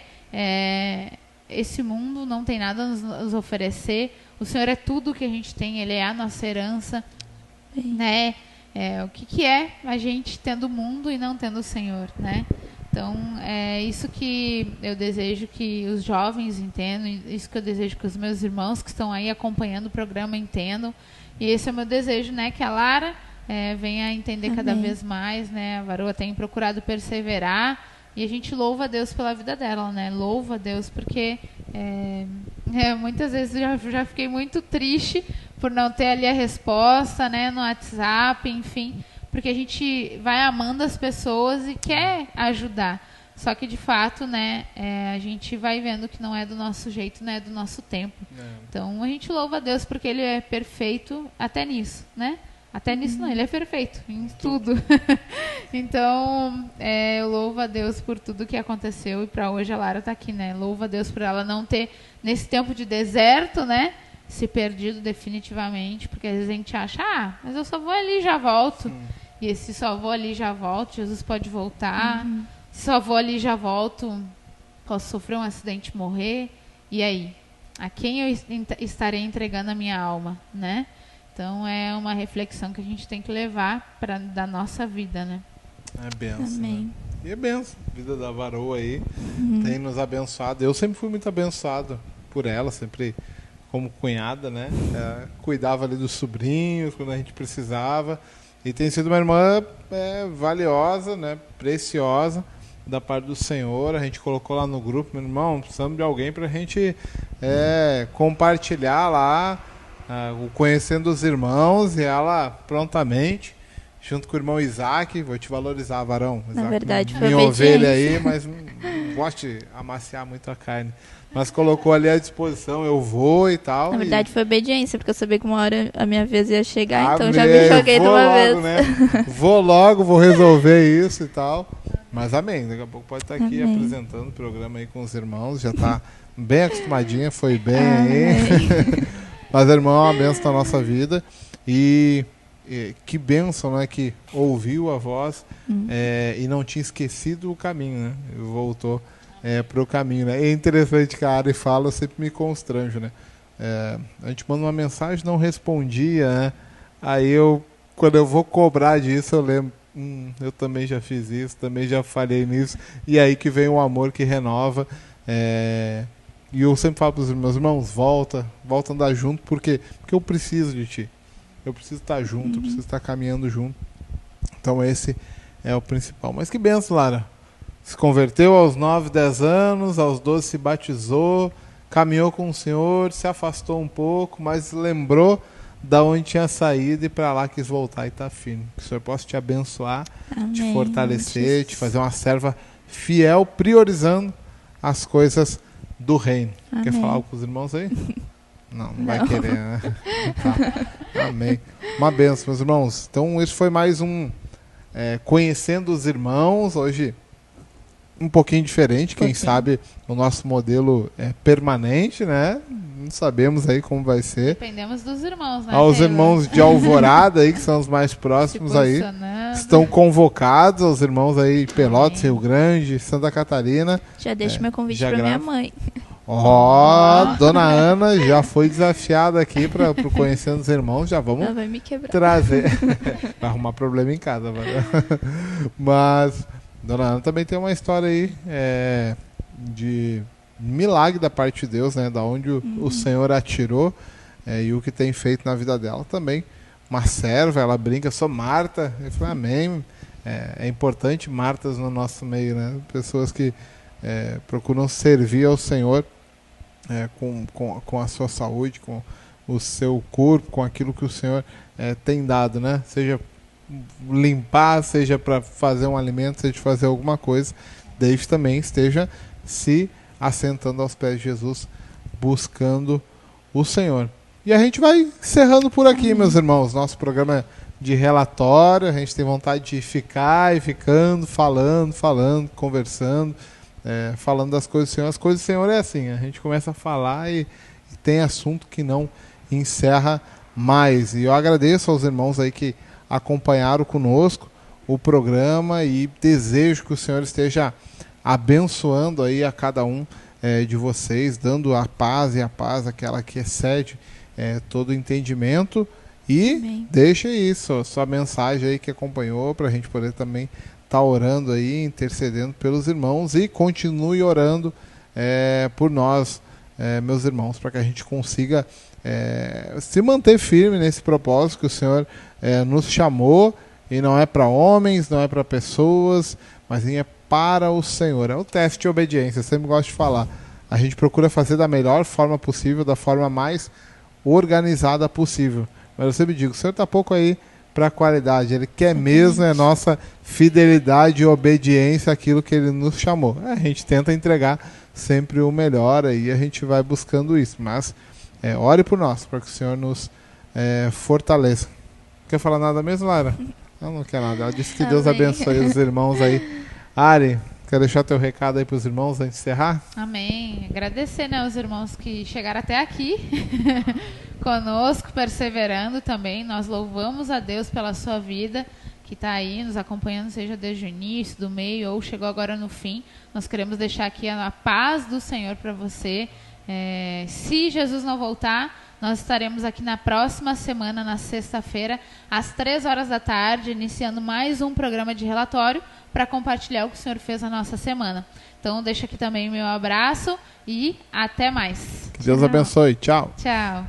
esse mundo não tem nada a nos oferecer. O Senhor é tudo o que a gente tem, Ele é a nossa herança, né? O que é a gente tendo o mundo e não tendo o Senhor, né? Então, é isso que eu desejo que os jovens entendam, isso que eu desejo que os meus irmãos que estão aí acompanhando o programa entendam. E esse é o meu desejo, né? Que a Lara venha a entender cada vez mais, né? A Varoa tem procurado perseverar e a gente louva a Deus pela vida dela, né? Louva a Deus porque muitas vezes eu já fiquei muito triste por não ter ali a resposta, né? No WhatsApp, enfim... Porque a gente vai amando as pessoas e quer ajudar. Só que, de fato, né, a gente vai vendo que não é do nosso jeito, não é do nosso tempo. Então, a gente louva a Deus porque Ele é perfeito até nisso, né? Até nisso não, ele é perfeito, em tudo. Então, eu louvo a Deus por tudo que aconteceu e para hoje a Lara tá aqui, né? Louvo a Deus por ela não ter, nesse tempo de deserto, né? Se perdido definitivamente, porque às vezes a gente acha, mas eu só vou ali e já volto. E esse só vou ali e já volto, Jesus pode voltar. Se só vou ali e já volto, posso sofrer um acidente e morrer. E aí? A quem eu estarei entregando a minha alma, né? Então é uma reflexão que a gente tem que levar da nossa vida, né? É benção. Amém. Né? E é benção. A vida da varoa aí tem nos abençoado. Eu sempre fui muito abençoado por ela, sempre como cunhada, né? Cuidava ali dos sobrinhos quando a gente precisava. E tem sido uma irmã valiosa, né? Preciosa da parte do Senhor. A gente colocou lá no grupo, meu irmão, precisamos de alguém para a gente compartilhar lá o Conhecendo os Irmãos, e ela prontamente, junto com o irmão Isaac, vou te valorizar, varão. Na Isaac, verdade, foi minha obediência. ovelha aí, mas não gosto de amaciar muito a carne. Mas colocou ali à disposição, eu vou e tal. Na verdade, foi obediência, porque eu sabia que uma hora a minha vez ia chegar, então já me joguei de uma vez. Né? Vou logo, vou resolver isso e tal. Mas amém, daqui a pouco pode estar aqui apresentando o programa aí com os irmãos, já está bem acostumadinha, foi bem aí. Mas, irmão, é uma bênção na nossa vida. E que bênção, né? Que ouviu a voz e não tinha esquecido o caminho, né? E voltou para o caminho, né? É interessante que a Ari fala, eu sempre me constranjo, né? A gente manda uma mensagem, não respondia, né? Aí quando eu vou cobrar disso, eu lembro, eu também já fiz isso, também já falhei nisso. E aí que vem o amor que renova. E eu sempre falo para os meus irmãos, volta a andar junto, porque eu preciso de ti. Eu preciso estar junto, eu preciso estar caminhando junto. Então esse é o principal. Mas que benção, Lara. Se converteu aos 9, 10 anos, aos 12 se batizou, caminhou com o Senhor, se afastou um pouco, mas lembrou da onde tinha saído e para lá quis voltar e está firme. Que o Senhor possa te abençoar, te fortalecer, te fazer uma serva fiel, priorizando as coisas do reino. Amém. Quer falar com os irmãos aí? Não vai querer, né? Tá. Amém. Uma benção, meus irmãos. Então, esse foi mais um Conhecendo os Irmãos. Hoje, um pouquinho diferente. Quem sabe o nosso modelo é permanente, né? Não sabemos aí como vai ser. Dependemos dos irmãos, né? Aos irmãos de Alvorada aí, que são os mais próximos aí. Estão convocados, aos irmãos aí Pelotas, Rio Grande, Santa Catarina. Já deixo meu convite para minha mãe. Dona Ana já foi desafiada aqui para Conhecendo os Irmãos. Já vamos vai me quebrar. Trazer. Vai arrumar problema em casa. Mas Dona Ana também tem uma história aí de milagre da parte de Deus, né? Da onde o Senhor a tirou e o que tem feito na vida dela também. Uma serva, ela brinca, sou Marta. Eu falei, amém. É importante Martas no nosso meio, né? Pessoas que procuram servir ao Senhor com a sua saúde, com o seu corpo, com aquilo que o Senhor tem dado, né? Seja limpar, seja para fazer um alimento, seja fazer alguma coisa, desde também esteja se assentando aos pés de Jesus, buscando o Senhor. E a gente vai encerrando por aqui, meus irmãos. Nosso programa de relatório, a gente tem vontade de ficar e ficando, falando, conversando, falando das coisas do Senhor. As coisas do Senhor é assim, a gente começa a falar e tem assunto que não encerra mais. E eu agradeço aos irmãos aí que acompanharam conosco o programa e desejo que o Senhor esteja abençoando aí a cada um de vocês, dando a paz, aquela que excede todo entendimento. E amém. Deixa isso, sua mensagem aí que acompanhou, para a gente poder também estar orando aí, intercedendo pelos irmãos, e continue orando por nós, meus irmãos, para que a gente consiga se manter firme nesse propósito que o Senhor nos chamou, e não é para homens, não é para pessoas, mas é para o Senhor. É o teste de obediência, eu sempre gosto de falar. A gente procura fazer da melhor forma possível, da forma mais organizada possível. Mas eu sempre digo, o Senhor está pouco aí para a qualidade. Ele quer mesmo nossa fidelidade e obediência àquilo que Ele nos chamou. A gente tenta entregar sempre o melhor, aí a gente vai buscando isso. Mas ore por nós, para que o Senhor nos fortaleça. Quer falar nada mesmo, Lara? Ela não quer nada. Ela disse que Deus Amém. abençoe os irmãos aí. Ari, quer deixar teu recado aí para os irmãos antes de encerrar? Amém. Agradecer, né, os irmãos que chegaram até aqui conosco, perseverando também. Nós louvamos a Deus pela sua vida, que está aí nos acompanhando, seja desde o início, do meio ou chegou agora no fim. Nós queremos deixar aqui a paz do Senhor para você. Se Jesus não voltar, nós estaremos aqui na próxima semana, na sexta-feira, às 3h da tarde, iniciando mais um programa de relatório para compartilhar o que o Senhor fez na nossa semana. Então, deixo aqui também o meu abraço e até mais. Que Deus abençoe. Tchau. Tchau.